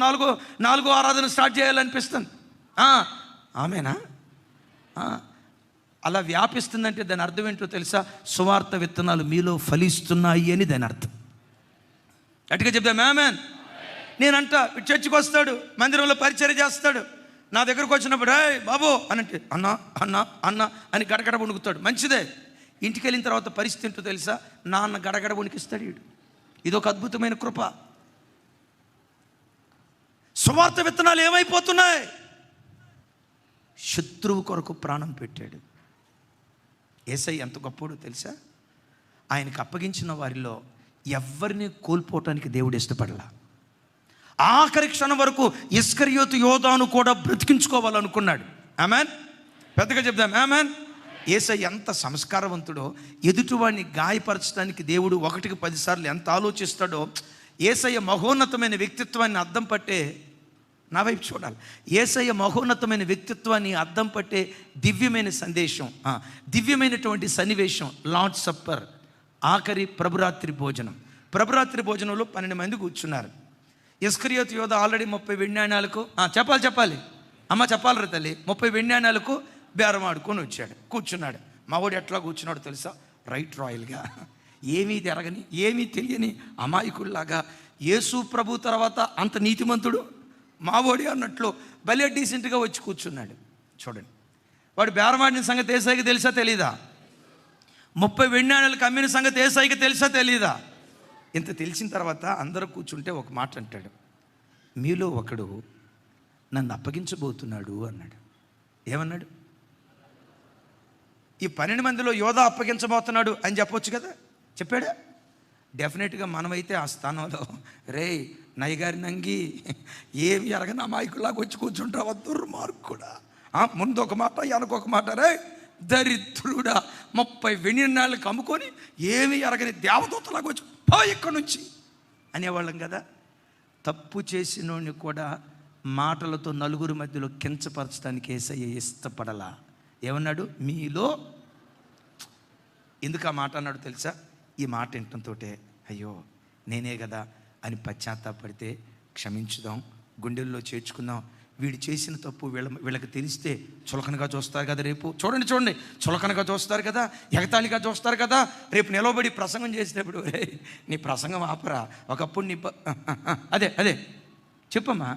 నాలుగో ఆరాధన స్టార్ట్ చేయాలనిపిస్తుంది. ఆమెనా? అలా వ్యాపిస్తుందంటే దాని అర్థం ఏంటో తెలుసా? సువార్త విత్తనాలు మీలో ఫలిస్తున్నాయి అని దాని అర్థం. గట్టిగా చెప్తాం ఆమేన్. నేనంట చర్చికి వస్తాడు, మందిరంలో పరిచర్య చేస్తాడు, నా దగ్గరకు వచ్చినప్పుడు రే బాబు అని అంటే అన్నా అన్నా అన్నా అని గడగడ వణుకుతాడు. మంచిదే. ఇంటికి వెళ్ళిన తర్వాత పరిస్థితి ఏంటో తెలుసా? నాన్న గడగడ వణికిస్తాడు. ఇదొక అద్భుతమైన కృప. సువార్త విత్తనాలు ఏమైపోతున్నాయి? శత్రువు కొరకు ప్రాణం పెట్టాడు. యేసయ్య ఎంత గొప్పోడో తెలుసా? ఆయనకు అప్పగించిన వారిలో ఎవరిని కోల్పోవటానికి దేవుడు ఇష్టపడలా. ఆఖరి క్షణం వరకు ఇస్కరియోతు యోధాను కూడా బ్రతికించుకోవాలనుకున్నాడు. ఆమేన్. పెద్దగా చెప్దాం ఆమేన్. యేసయ్య ఎంత సంస్కారవంతుడో, ఎదుటివాడిని గాయపరచడానికి దేవుడు 1కి 10 సార్లు ఎంత ఆలోచిస్తాడో. యేసయ్య మహోన్నతమైన వ్యక్తిత్వాన్ని అద్దం పట్టే, నా వైపు చూడాలి, యేసయ్య మహోన్నతమైన వ్యక్తిత్వాన్ని అద్దం పట్టే దివ్యమైన సందేశం, దివ్యమైనటువంటి సన్నివేశం లార్డ్ సప్పర్, ఆఖరి ప్రభురాత్రి భోజనం. ప్రభురాత్రి భోజనంలో 12 మంది కూర్చున్నారు. ఇస్కరియోతు యోధ ఆల్రెడీ 30 వెండి నాణాలకు చెప్పాలి అమ్మ చెప్పాలి రా తల్లి, 30 వెండి నాణాలకు బేరం ఆడుకొని వచ్చాడు, కూర్చున్నాడు. మావాడు ఎట్లా కూర్చున్నాడు తెలుసా? రైట్ రాయల్గా, ఏమీ తిరగని, ఏమీ తెలియని అమాయకుల్లాగా యేసు ప్రభు తర్వాత అంత నీతిమంతుడు మావోడి అన్నట్లు భలే డీసెంట్గా వచ్చి కూర్చున్నాడు. చూడండి, వాడు బేరమాడిన సంగతి ఏసైకి తెలుసా తెలీదా? 30 వెండి నాణేలకు అమ్మిన సంగతి ఏసైకి తెలుసా తెలీదా? ఇంత తెలిసిన తర్వాత అందరూ కూర్చుంటే ఒక మాట అంటాడు, మీలో ఒకడు నన్ను అప్పగించబోతున్నాడు అన్నాడు. ఏమన్నాడు? ఈ 12 మందిలో యోధా అప్పగించబోతున్నాడు అని చెప్పొచ్చు కదా, చెప్పాడా? డెఫినెట్గా మనమైతే ఆ స్థానంలో రే నయ్యగారి నంగి ఏమి ఎరగని అమాయకులాగా వచ్చి కూర్చుంటావా దుర్మార్గుడా, ముందు ఒక మాట వెనకొక మాట, రే దరిద్రుడా 30 వెండి నాళ్ళకి అమ్ముకొని ఏమి ఎరగని దేవదూతలాగా వచ్చి పో ఇక్కడి నుంచి అనేవాళ్ళం కదా. తప్పు చేసినోడిని కూడా మాటలతో నలుగురు మధ్యలో కించపరచడానికి యేసయ్య ఇష్టపడలా. ఏమన్నాడు? మీలో. ఎందుకు ఆ మాట అన్నాడు తెలుసా? ఈ మాట వినటంతో అయ్యో నేనే కదా అని పశ్చాత్తాపడితే క్షమించుదాం, గుండెల్లో చేర్చుకుందాం. వీడు చేసిన తప్పు వీళ్ళకి తెలిస్తే చులకనగా చూస్తారు కదా. రేపు చూడండి చులకనగా చూస్తారు కదా, ఎగతాళిగా చూస్తారు కదా. రేపు నిలబడి ప్రసంగం చేసేటప్పుడు నీ ప్రసంగం ఆపరా, ఒకప్పుడు నీ అదే చెప్పమ్మా,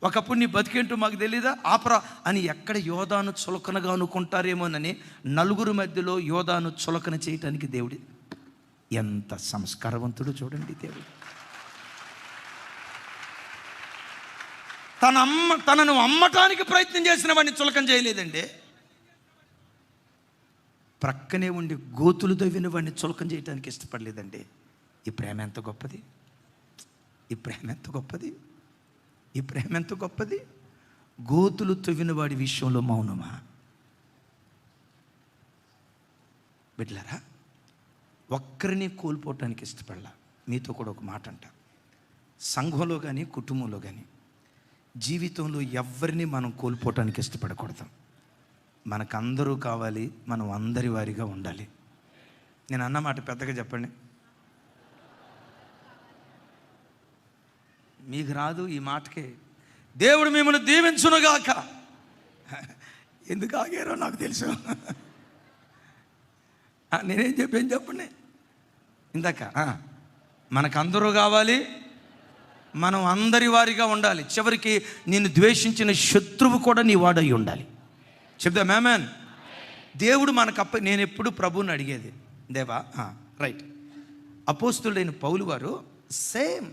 ఒకప్పుడు నీ బతికేంటో మాకు తెలీదా, ఆపరా అని ఎక్కడ యోధాను చులకనగా అనుకుంటారేమోనని నలుగురు మధ్యలో యోధాను చులకన చేయటానికి దేవుడి ఎంత సంస్కారవంతుడు చూడండి. దేవుడు తనను అమ్మటానికి ప్రయత్నం చేసిన వాడిని చులకన చేయలేదండి. ప్రక్కనే ఉండి గోతులు దవ్విన వాడిని చులకన చేయడానికి ఇష్టపడలేదండి. ఈ ప్రేమ ఎంత గొప్పది, ఈ ప్రేమ ఎంత గొప్పది, ఈ ప్రేమ ఎంత గొప్పది. గోతులు తవ్విన వాడి విషయంలో మౌనమా? బిడ్డలారా, ఒక్కరిని కోల్పోవటానికి ఇష్టపడలా. మీతో కూడా ఒక మాట అంట, సంఘంలో కానీ కుటుంబంలో కానీ జీవితంలో ఎవరిని మనం కోల్పోవటానికి ఇష్టపడకూడదు. మనకందరూ కావాలి, మనం అందరి వారిగా ఉండాలి. నేను అన్నమాట పెద్దగా చెప్పండి. మీకు రాదు ఈ మాటకే. దేవుడు మిమ్మల్ని దీవించునుగాక. ఎందుకు ఆగారో నాకు తెలుసు. నేనేం చెప్పండి ఇందాక, మనకందరూ కావాలి, మనం అందరి వారిగా ఉండాలి. చివరికి నిన్ను ద్వేషించిన శత్రువు కూడా నీ వాడై ఉండాలి. చెప్దాం ఆమేన్. దేవుడు మనకు నేను ఎప్పుడు ప్రభువుని అడిగేది, దేవా రైట్, అపోస్తులైన పౌలు వారు సేమ్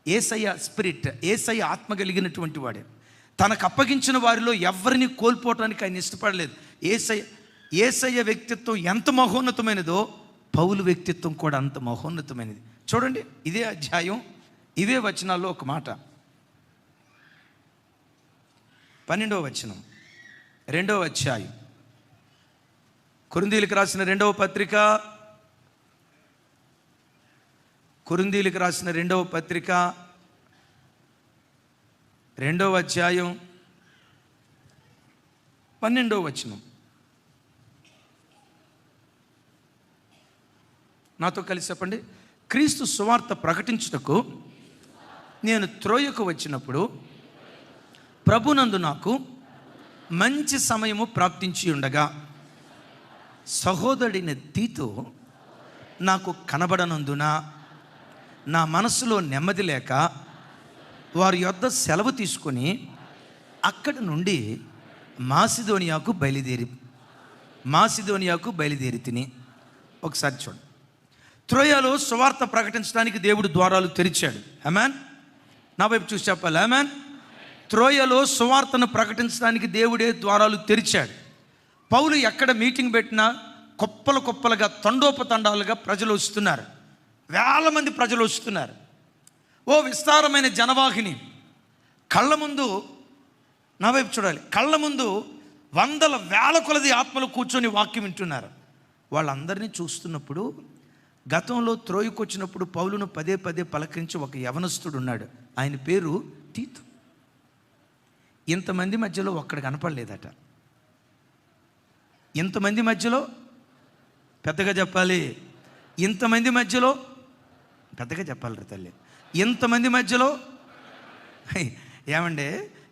యేసయ్య స్పిరిట్, యేసయ్య ఆత్మ కలిగినటువంటి వాడే. తనకు అప్పగించిన వారిలో ఎవరిని కోల్పోవటానికి ఆయన ఇష్టపడలేదు. యేసయ్య వ్యక్తిత్వం ఎంత మహోన్నతమైనదో పౌలు వ్యక్తిత్వం కూడా అంత మహోన్నతమైనది. చూడండి, ఇదే అధ్యాయం ఇవే వచనాల్లో ఒక మాట, 12వ వచనం, 2వ అధ్యాయం, కొరింథీయులకు రాసిన 2వ పత్రిక, కొరింథీయులకు రాసిన 2వ పత్రిక 2వ అధ్యాయం 12వ వచనం. నాతో కలిసి చెప్పండి. క్రీస్తు సువార్త ప్రకటించుటకు నేను త్రోయకు వచ్చినప్పుడు ప్రభునందు నాకు మంచి సమయము ప్రాప్తించి ఉండగా సహోదరుడైన తీతు నాకు కనబడనందున నా మనసులో నెమ్మది లేక వారి యొద్ద సెలవు తీసుకొని అక్కడి నుండి మాసిదోనియాకు బయలుదేరి తిని. ఒకసారి చూడండి, త్రోయలో సువార్త ప్రకటించడానికి దేవుడు ద్వారాలు తెరిచాడు. ఆమేన్. నా వైపు చూసి చెప్పాలి ఆమేన్. త్రోయలో సువార్తను ప్రకటించడానికి దేవుడే ద్వారాలు తెరిచాడు. పౌలు ఎక్కడ మీటింగ్ పెట్టినా కుప్పలుగా తండోపతండాలుగా ప్రజలు వస్తున్నారు, వేల మంది ప్రజలు వస్తున్నారు. ఓ విస్తారమైన జనవాహిని. కళ్ళ ముందు, నా వైపు చూడాలి, కళ్ళ ముందు వందల వేల కొలది ఆత్మలు కూర్చొని వాక్యం వింటున్నారు. వాళ్ళందరినీ చూస్తున్నప్పుడు గతంలో త్రోయకు వచ్చినప్పుడు పౌలును పదే పలకరించి ఒక యవనస్తుడు ఉన్నాడు. ఆయన పేరు తీతు. ఇంతమంది మధ్యలో ఒక్కడు కనపడలేదట. ఇంతమంది మధ్యలో పెద్దగా చెప్పాలి, ఇంతమంది మధ్యలో పెద్దగా చెప్పాలి రా తల్లి. ఇంతమంది మధ్యలో ఏమంటే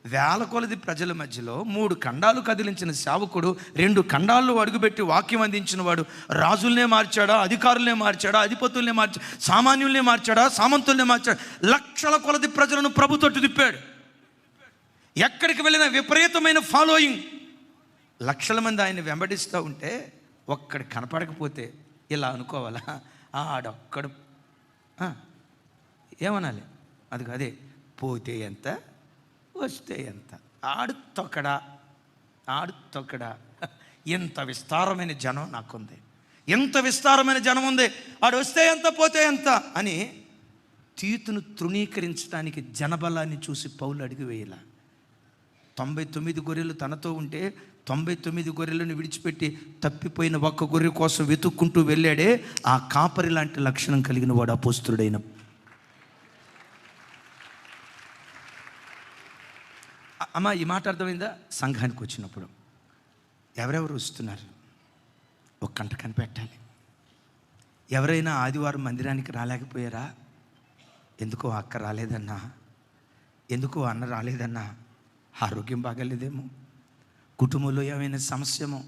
వేల కొలది ప్రజల మధ్యలో 3 ఖండాలు కదిలించిన సేవకుడు, 2 ఖండాల్లో అడుగుపెట్టి వాక్యం అందించిన వాడు రాజుల్నే మార్చాడా, అధికారులనే మార్చాడా, అధిపతుల్నే మార్చాడా, సామాన్యుల్నే మార్చాడా, సామంతుల్నే మార్చాడా? లక్షల కొలది ప్రజలను ప్రభు తట్టు తిప్పాడు. ఎక్కడికి వెళ్ళినా విపరీతమైన ఫాలోయింగ్. లక్షల మంది ఆయన వెంబడిస్తూ ఉంటే ఒక్కడు కనపడకపోతే ఇలా అనుకోవాలా, ఆడొక్కడు ఏమనాలి? అదే పోతే ఎంత వస్తే ఎంత, ఆడు తొక్కడా. ఎంత విస్తారమైన జనం నాకుంది, ఎంత విస్తారమైన జనం ఉంది, ఆడు వస్తే ఎంత పోతే ఎంత అని తీతును తృణీకరించడానికి జనబలాన్ని చూసి పౌలు అడుగు వేయాల. 99 గొర్రెలు తనతో ఉంటే 99 గొర్రెలను విడిచిపెట్టి తప్పిపోయిన ఒక్క గొర్రె కోసం వెతుక్కుంటూ వెళ్ళాడే, ఆ కాపరి లాంటి లక్షణం కలిగిన వాడు అపోస్తలుడైన. అమ్మా, ఈ మాట అర్థమైందా? సంఘానికి వచ్చినప్పుడు ఎవరెవరు వస్తున్నారు ఒక కంట కనిపెట్టాలి. ఎవరైనా ఆదివారం మందిరానికి రాలేకపోయారా? ఎందుకో అక్క రాలేదన్నా, ఎందుకో అన్న రాలేదన్నా, ఆరోగ్యం బాగాలేదేమో, కుటుంబంలో ఏమైనా సమస్యేమో,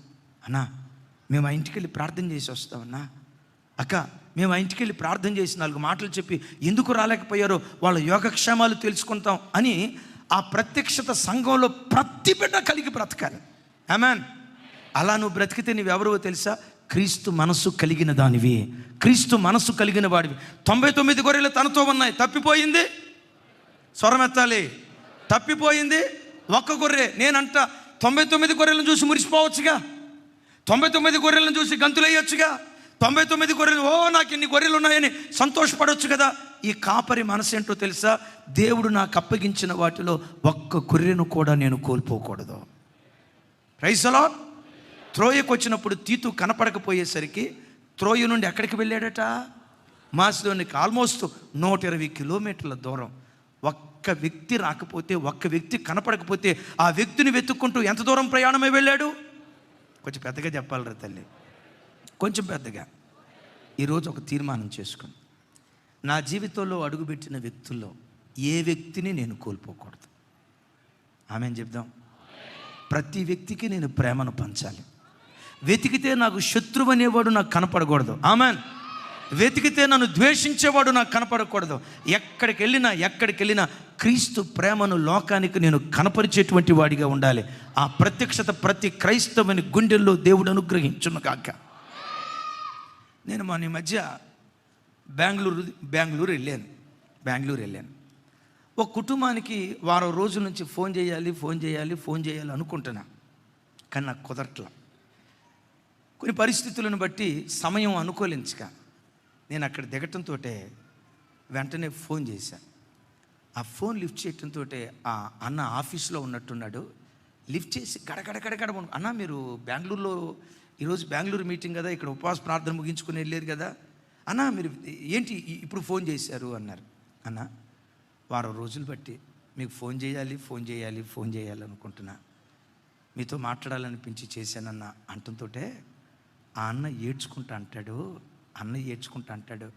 అన్నా మేము ఆ ఇంటికి వెళ్ళి ప్రార్థన చేసి వస్తామన్నా, అక్క మేము ఆ ఇంటికి వెళ్ళి ప్రార్థన చేసి 4 మాటలు చెప్పి ఎందుకు రాలేకపోయారో వాళ్ళ యోగక్షేమాలు తెలుసుకుంటాం అని ఆ ప్రత్యక్షత సంఘంలో ప్రతి బిడ్డ కలిగి బ్రతకాలి. ఆమేన్. అలా నువ్వు బ్రతికితే నువ్వెవరో తెలుసా? క్రీస్తు మనసు కలిగిన దానివి, క్రీస్తు మనసు కలిగిన వాడివి. 99 గొర్రెలు తనతో ఉన్నాయి, తప్పిపోయింది, స్వరమెత్తాలి, తప్పిపోయింది ఒక్క గొర్రె. నేనంట 99 గొర్రెలను చూసి మురిసిపోవచ్చుగా, 99 గొర్రెలను చూసి గంతులేయొచ్చుగా, 99 గొర్రెలు, నాకు ఇన్ని గొర్రెలు ఉన్నాయని సంతోషపడవచ్చు కదా. ఈ కాపరి మనసు ఏంటో తెలుసా? దేవుడు నాకు అప్పగించిన వాటిలో ఒక్క గొర్రెను కూడా నేను కోల్పోకూడదు. Praise the Lord. త్రోయకు వచ్చినప్పుడు తీతు కనపడకపోయేసరికి త్రోయ నుండి ఎక్కడికి వెళ్ళాడట? మాసిదోనికి. ఆల్మోస్ట్ 120 కిలోమీటర్ల దూరం. ఒక్క వ్యక్తి రాకపోతే, ఒక్క వ్యక్తి కనపడకపోతే ఆ వ్యక్తిని వెతుక్కుంటూ ఎంత దూరం ప్రయాణమై వెళ్ళాడు? కొంచెం పెద్దగా చెప్పాలరా తల్లి, కొంచెం పెద్దగా. ఈరోజు ఒక తీర్మానం చేసుకుని, నా జీవితంలో అడుగుపెట్టిన వ్యక్తుల్లో ఏ వ్యక్తిని నేను కోల్పోకూడదు. ఆమేన్ చెప్దాం. ప్రతి వ్యక్తికి నేను ప్రేమను పంచాలి. వెతికితే నాకు శత్రువు అనేవాడు నాకు కనపడకూడదు. ఆమేన్. వెతికితే నన్ను ద్వేషించేవాడు నాకు కనపడకూడదు. ఎక్కడికి వెళ్ళినా క్రీస్తు ప్రేమను లోకానికి నేను కనపరిచేటువంటి వాడిగా ఉండాలి. ఆ ప్రత్యక్షత ప్రతి క్రైస్తవుని గుండెల్లో దేవుడు అనుగ్రహించును గాక. నేను మొన్న ఈ మధ్య బెంగళూరు వెళ్ళాను. ఒక కుటుంబానికి వారం రోజుల నుంచి ఫోన్ చేయాలి అనుకుంటున్నా, కానీ నాకు కుదరట్లా. కొన్ని పరిస్థితులను బట్టి సమయం అనుకూలించక నేను అక్కడ దిగటంతో వెంటనే ఫోన్ చేశాను. ఆ ఫోన్ లిఫ్ట్ చేయటంతో ఆ అన్న ఆఫీస్లో ఉన్నట్టున్నాడు. లిఫ్ట్ చేసి గడగడ అన్న, మీరు బెంగళూరులో ఈరోజు బెంగళూరు మీటింగ్ కదా, ఇక్కడ ఉపవాస ప్రార్థన ముగించుకుని వెళ్ళారు కదా అన్న, మీరు ఏంటి ఇప్పుడు ఫోన్ చేశారు అన్నారు. అన్న, వారం రోజులు బట్టి మీకు ఫోన్ చేయాలి అనుకుంటున్నా, మీతో మాట్లాడాలనిపించి చేశానన్న అంటంతో ఆ అన్న ఏడ్చుకుంటా అంటాడు,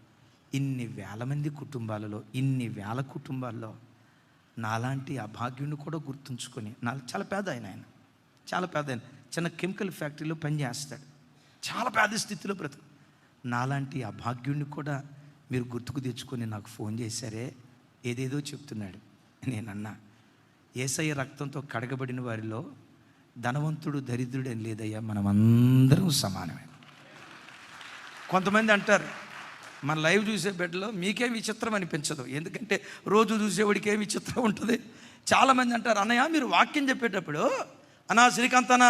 ఇన్ని వేల మంది కుటుంబాలలో, ఇన్ని వేల కుటుంబాల్లో నాలాంటి అభాగ్యుని కూడా గుర్తుంచుకొని, చాలా పేద ఆయన చిన్న కెమికల్ ఫ్యాక్టరీలో పనిచేస్తాడు, చాలా పేద స్థితిలో బ్రతుకు. నాలాంటి అభాగ్యుడిని కూడా మీరు గుర్తుకు తెచ్చుకొని నాకు ఫోన్ చేశారే, ఏదేదో చెప్తున్నాడు. నేనన్నా, యేసయ్య రక్తంతో కడగబడిన వారిలో ధనవంతుడు దరిద్రుడు అని లేదయ్యా, మనం అందరం సమానమే. కొంతమంది అంటారు, మన లైవ్ చూసే బిడ్డలో మీకేం విచిత్రం అనిపించదు, ఎందుకంటే రోజు చూసేవాడికి ఏం విచిత్రం ఉంటుంది. చాలామంది అంటారు, అన్నయ్య మీరు వాక్యం చెప్పేటప్పుడు అన్నా శ్రీకాంత్ అన్నా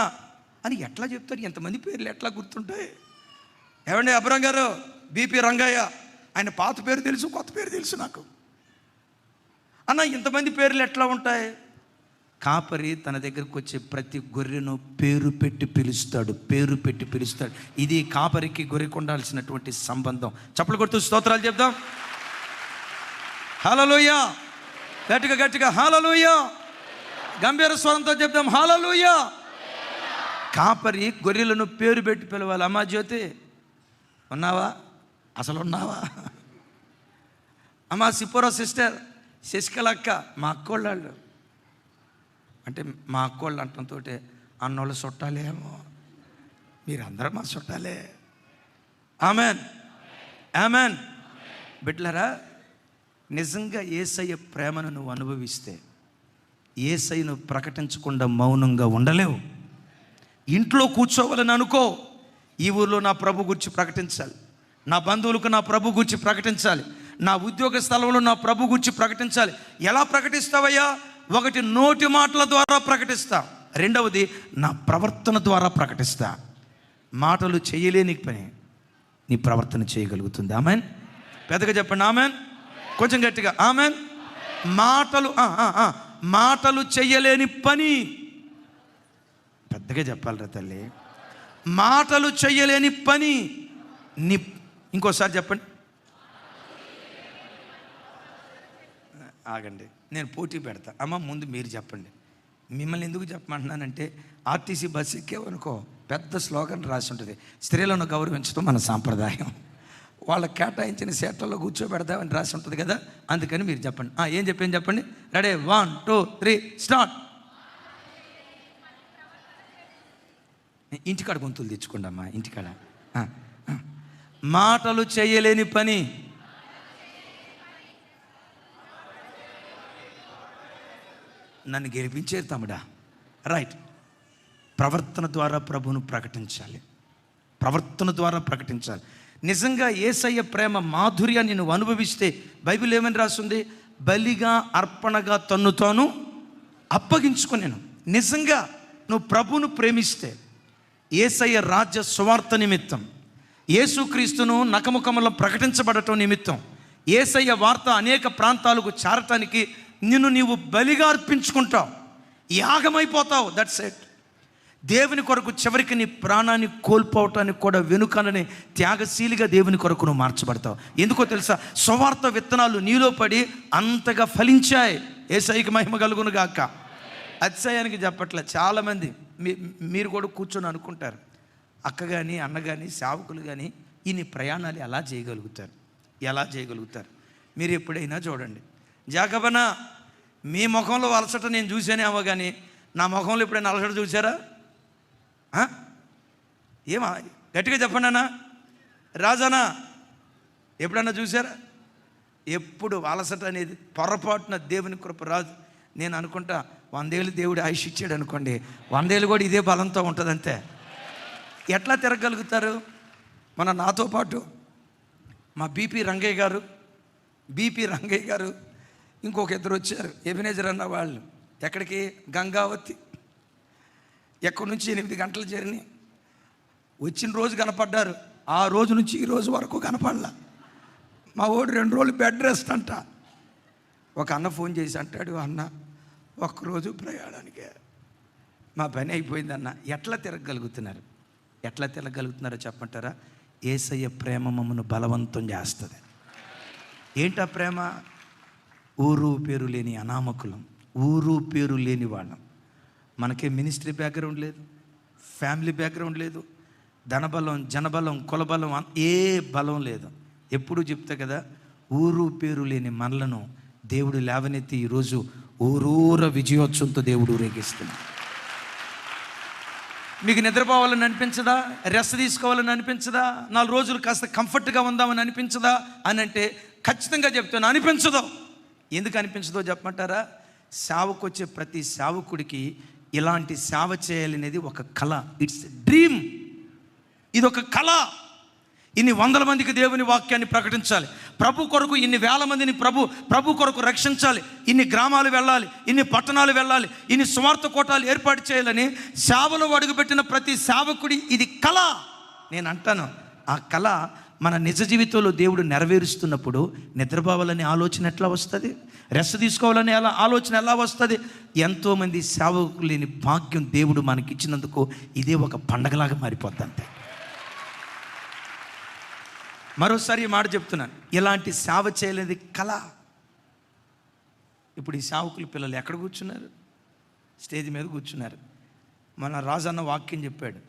అని ఎట్లా చెప్తారు, ఎంతమంది పేర్లు ఎట్లా గుర్తుంటాయి? ఏమండి అబ్రం గారు, బీపీ రంగయ్య, ఆయన పాత పేరు తెలుసు, కొత్త పేరు తెలుసు నాకు. అన్న ఇంతమంది పేర్లు ఎట్లా ఉంటాయి? కాపరి తన దగ్గరకు వచ్చే ప్రతి గొర్రెను పేరు పెట్టి పిలుస్తాడు. ఇది కాపరికి గొర్రెకు ఉండాల్సినటువంటి సంబంధం. చప్పలు కొడుతూ స్తోత్రాలు చెప్దాం. హల్లెలూయా. గట్టిగా హల్లెలూయా. గంభీర స్వరంతో చెప్దాం హల్లెలూయా. కాపరి గొర్రెలను పేరు పెట్టి పిలవాలి. అమ్మా జ్యోతి ఉన్నావా? అసలు ఉన్నావా? అమ్మా సిపోరా సిస్టర్, శశికళ అక్క, మా అక్కోళ్ళు, అంటే మా అక్కోళ్ళు అంటంతో అన్నోళ్ళు చుట్టాలేమో, మీరందరూ మా చుట్టాలే. Amen, amen. బిడ్డలారా, నిజంగా యేసయ్య ప్రేమను నువ్వు అనుభవిస్తే యేసయ్యను ప్రకటించకుండా మౌనంగా ఉండలేవు. ఇంట్లో కూర్చోవాలని అనుకో, ఈ ఊర్లో నా ప్రభు గురించి ప్రకటించాలి, నా బంధువులకు నా ప్రభు గురించి ప్రకటించాలి, నా ఉద్యోగ స్థలంలో నా ప్రభు గురించి ప్రకటించాలి. ఎలా ప్రకటిస్తావయ్యా? ఒకటి, నోటి మాటల ద్వారా ప్రకటిస్తా. రెండవది, నా ప్రవర్తన ద్వారా ప్రకటిస్తా. మాటలు చేయలేని పని నీ ప్రవర్తన చేయగలుగుతుంది. ఆమెన్. పెద్దగా చెప్పండి ఆమెన్. కొంచెం గట్టిగా ఆమెన్. మాటలు చెయ్యలేని పని, పెద్దగా చెప్పాలిరా తల్లి. మాటలు చెయ్యలేని పని నీ, ఇంకోసారి చెప్పండి. ఆగండి, నేను పోటీ పెడతా. అమ్మ ముందు మీరు చెప్పండి. మిమ్మల్ని ఎందుకు చెప్పమంటున్నానంటే, ఆర్టీసీ బస్సు ఎక్కేవనుకో పెద్ద స్లోగన్ రాసి ఉంటుంది, స్త్రీలను గౌరవించడం మన సాంప్రదాయం, వాళ్ళకి కేటాయించిన సీట్లలో కూర్చోబెడదామని రాసి ఉంటుంది కదా. అందుకని మీరు చెప్పండి. ఏం చెప్పండి. Ready, 1 2 3 start. ఇంటికాడ గొంతులు తెచ్చుకోండి అమ్మా, ఇంటికాడ. మాటలు చేయలేని పని, నన్ను గెలిపించేది తమ్ముడా. రైట్. ప్రవర్తన ద్వారా ప్రభువును ప్రకటించాలి, ప్రవర్తన ద్వారా ప్రకటించాలి. నిజంగా యేసయ్య ప్రేమ మాధుర్యాన్ని నువ్వు అనుభవిస్తే, బైబిల్ ఏమని రాస్తుంది? బలిగా అర్పణగా తన్ను తాను అప్పగించుకునేను. నిజంగా నువ్వు ప్రభువును ప్రేమిస్తే, యేసయ్య రాజ్య సువార్త నిమిత్తం, యేసుక్రీస్తును నకముకములో ప్రకటించబడటం నిమిత్తం, యేసయ్య వార్త అనేక ప్రాంతాలకు చేరటానికి నిన్ను నీవు బలిగా అర్పించుకుంటావు, యాగమైపోతావు. That's it. దేవుని కొరకు చివరికి నీ ప్రాణాన్ని కోల్పోవటానికి కూడా వెనుకనని త్యాగశీలిగా దేవుని కొరకు నువ్వు మార్చబడతావు. ఎందుకో తెలుసా? సువార్త విత్తనాలు నీలో పడి అంతగా ఫలించాయి. యేసయ్యకి మహిమ కలుగును గాక. అతిశయానికి చెప్పట్లే. చాలామంది మీరు కూడా కూర్చొని అనుకుంటారు, అక్క కానీ అన్న కానీ సేవకులు కానీ ఇన్ని ప్రయాణాలు ఎలా చేయగలుగుతారు? మీరు ఎప్పుడైనా చూడండి, జాకబనా మీ ముఖంలో అలసట నేను చూసానేమో కానీ నా ముఖంలో ఎప్పుడైనా అలసట చూసారా? ఏమా గట్టిగా చెప్పండి అన్న. రాజానా ఎప్పుడన్నా చూసారా? ఎప్పుడు అలసట అనేది పొరపాటున దేవుని కృప రాదు. నేను అనుకుంటా 100 ఏళ్ళు దేవుడు ఆయుష్ ఇచ్చాడు అనుకోండి, 100 ఏళ్ళు కూడా ఇదే బలంతో ఉంటుంది అంతే. ఎట్లా తిరగలుగుతారు? నాతో పాటు మా బీపీ రంగయ్య గారు ఇంకొక ఇద్దరు వచ్చారు, ఎబినేజర్ అన్న వాళ్ళు. ఎక్కడికి? గంగావతి. ఎక్కడి నుంచి 8 గంటల జర్నీ. వచ్చిన రోజు కనపడ్డారు, ఆ రోజు నుంచి ఈ రోజు వరకు కనపడలా. మా వాడు 2 రోజులు బెడ్ రెస్ట్ అంట. ఒక అన్న ఫోన్ చేసి అంటాడు, అన్న ఒక్కరోజు ప్రయాణానికే మా పని అయిపోయిందన్న. ఎట్లా తిరగలుగుతున్నారో చెప్పంటారా? యేసయ్య ప్రేమ మమ్మను బలవంతం చేస్తుంది. ఏంటా ప్రేమ? ఊరు పేరు లేని అనామకులం, ఊరు పేరు లేని వాళ్ళం. మనకే మినిస్ట్రీ బ్యాక్గ్రౌండ్ లేదు, ఫ్యామిలీ బ్యాక్గ్రౌండ్ లేదు, ధనబలం, జనబలం, కులబలం, ఏ బలం లేదు. ఎప్పుడు చెప్తా కదా, ఊరు పేరు లేని మనలను దేవుడు లేవనెత్తి ఈరోజు ఊరూర విజయోత్సవంతో దేవుడు ఊరేగిస్తున్నాడు. మీకు నిద్రపోవాలని అనిపించదా? రెస్ట్ తీసుకోవాలని అనిపించదా? 4 రోజులు కాస్త కంఫర్ట్గా ఉందామని అనిపించదా అని అంటే ఖచ్చితంగా చెప్తాను, అనిపించదు. ఎందుకు అనిపించదో చెప్పమంటారా? సేవకు వచ్చే ప్రతి సేవకుడికి ఇలాంటి సేవ చేయాలనేది ఒక కళ. It's dream. ఇది ఒక కళ. ఇన్ని 100 మందికి దేవుని వాక్యాన్ని ప్రకటించాలి, ప్రభు కొరకు ఇన్ని 1000 మందిని ప్రభు కొరకు రక్షించాలి, ఇన్ని గ్రామాలు వెళ్ళాలి, ఇన్ని పట్టణాలు వెళ్ళాలి, ఇన్ని సువార్త కోటాలు ఏర్పాటు చేయాలని సేవలో అడుగుపెట్టిన ప్రతి సేవకుడి ఇది కళ. నేను అంటాను, ఆ కళ మన నిజ జీవితంలో దేవుడు నెరవేరుస్తున్నప్పుడు నిద్రపోవాలనే ఆలోచన ఎట్లా వస్తుంది? రెస్ట్ తీసుకోవాలనే ఆలోచన ఎలా వస్తుంది? ఎంతోమంది సేవకులు లేని భాగ్యం దేవుడు మనకి ఇచ్చినందుకు ఇదే ఒక పండగలాగా మారిపోద్ది అంతే. మరోసారి ఈ మాట చెప్తున్నాను, ఇలాంటి సేవ చేయలేని కళ. ఇప్పుడు ఈ సేవకుల పిల్లలు ఎక్కడ కూర్చున్నారు? స్టేజ్ మీద కూర్చున్నారు. మన రాజన్న వాక్యం చెప్పాడు,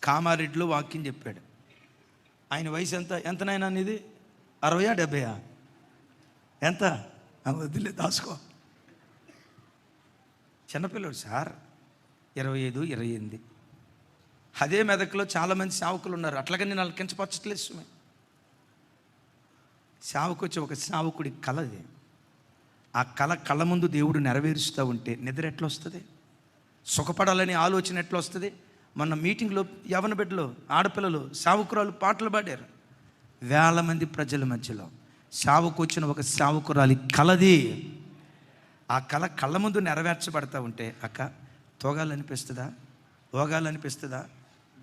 కామారెడ్డిలో వాక్యం చెప్పాడు. ఆయన వయసు ఎంతనైనా ఇది 60 70 ఎంత? వదిలే దాసుకో. చిన్నపిల్లడు సార్, 25, 28. అదే మెదక్లో చాలామంది సేవకులు ఉన్నారు. అట్లాగే నేను వాళ్ళకి కించపరచట్లేదు సుమే. సేవకు వచ్చి ఒక సేవకుడి కలది. ఆ కళ ముందు దేవుడు నెరవేరుస్తూ ఉంటే నిద్ర ఎట్లా వస్తుంది? సుఖపడాలని ఆలోచన ఎట్లా వస్తుంది? మొన్న మీటింగ్లో యవన బిడ్డలు, ఆడపిల్లలు, సేవకురాలు పాటలు పాడారు. వేల మంది ప్రజల మధ్యలో సేవకు వచ్చిన ఒక సేవకురాలి కలది. ఆ కళ్ళ ముందు నెరవేర్చబడతా ఉంటే అక్క తోగాలనిపిస్తుందా? ఓగాలనిపిస్తుందా?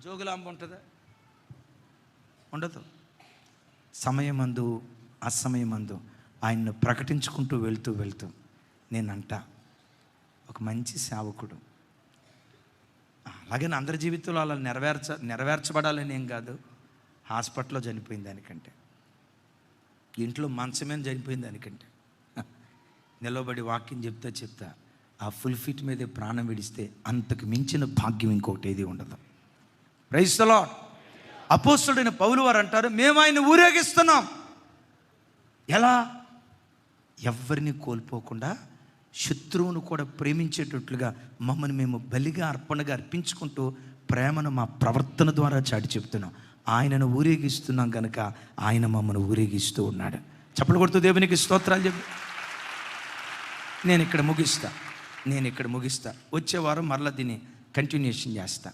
జోగులాంబ ఉంటుందా? ఉండదు. సమయమందు అసమయమందు ఆయన్ను ప్రకటించుకుంటూ వెళ్తూ నేనంట ఒక మంచి సేవకుడు. అలాగే అందరి జీవితంలో అలా నెరవేర్చబడాలని ఏం కాదు. హాస్పిటల్లో చనిపోయిన దానికంటే, ఇంట్లో మంచమేం చనిపోయిన దానికంటే, నిలబడి వాక్యం చెప్తా ఆ ఫుల్ ఫిట్ మీదే ప్రాణం విడిస్తే అంతకు మించిన భాగ్యం ఇంకొకటి ఏది ఉండదు. Praise the Lord. అపోస్తలుడైన పౌలు వారు అంటారు, మేము ఆయన ఊరేగిస్తున్నాం. ఎలా? ఎవరిని కోల్పోకుండా శత్రువును కూడా ప్రేమించేటట్లుగా మమ్మల్ని మేము బలిగా అర్పణగా అర్పించుకుంటూ ప్రేమను మా ప్రవర్తన ద్వారా చాటి చెప్తున్నాం. ఆయనను ఊరేగిస్తున్నాం కనుక ఆయన మమ్మల్ని ఊరేగిస్తూ ఉన్నాడు. చప్పలు కొడుతూ దేవునికి స్తోత్రాలు చెప్పు. నేను ఇక్కడ ముగిస్తా. వచ్చే వారం మరలా దీన్ని కంటిన్యూషన్ చేస్తా.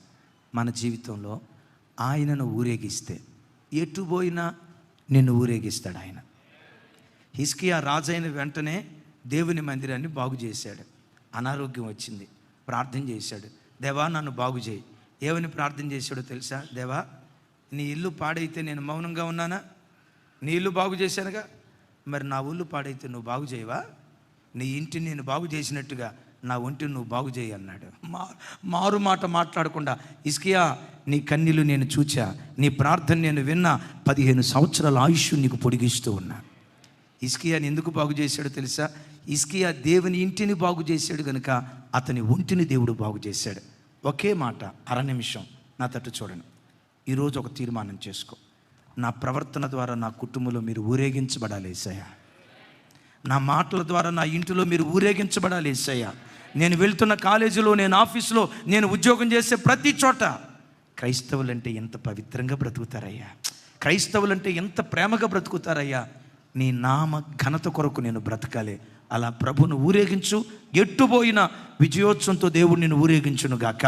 మన జీవితంలో ఆయనను ఊరేగిస్తే ఎటు పోయినా నిన్ను ఊరేగిస్తాడు ఆయన. హిజ్కియా రాజైన వెంటనే దేవుని మందిరాన్ని బాగు చేశాడు. అనారోగ్యం వచ్చింది, ప్రార్థన చేశాడు, దేవా నన్ను బాగు చేయి. ఏమని ప్రార్థన చేశాడో తెలుసా? దేవా నీ ఇల్లు పాడైతే నేను మౌనంగా ఉన్నానా? నీ ఇల్లు బాగు చేశానుగా, మరి నా ఊళ్ళు పాడైతే నువ్వు బాగు చేయవా? నీ ఇంటిని నేను బాగు చేసినట్టుగా నా ఒంటిని నువ్వు బాగు చేయి అన్నాడు. మారు మాట మాట్లాడకుండా, హిజ్కియా నీ కన్నీళ్ళు నేను చూచా, నీ ప్రార్థన నేను విన్నా, 15 సంవత్సరాల ఆయుష్ నీకు పొడిగిస్తూ ఉన్నా. హిజ్కియాని ఎందుకు బాగు చేశాడో తెలుసా? హిజ్కియా దేవుని ఇంటిని బాగు చేశాడు కనుక అతని ఒంటిని దేవుడు బాగు చేశాడు. ఒకే మాట, అర నిమిషం నా తట్టు చూడండి. ఈరోజు ఒక తీర్మానం చేసుకో. నా ప్రవర్తన ద్వారా నా కుటుంబంలో మీరు ఊరేగించబడాలి యేసయ్యా. నా మాటల ద్వారా నా ఇంటిలో మీరు ఊరేగించబడాలి యేసయ్యా. నేను వెళ్తున్న కాలేజీలో, నేను ఆఫీసులో, నేను ఉద్యోగం చేసే ప్రతి చోట క్రైస్తవులంటే ఎంత పవిత్రంగా బ్రతుకుతారయ్యా, క్రైస్తవులంటే ఎంత ప్రేమగా బ్రతుకుతారయ్యా. నీ నామ ఘనత కొరకు నేను బ్రతకాలి. అలా ప్రభును ఊరేగించు. ఎట్టుపోయిన విజయోత్సవంతో దేవుడు నిన్ను ఊరేగించును గాక.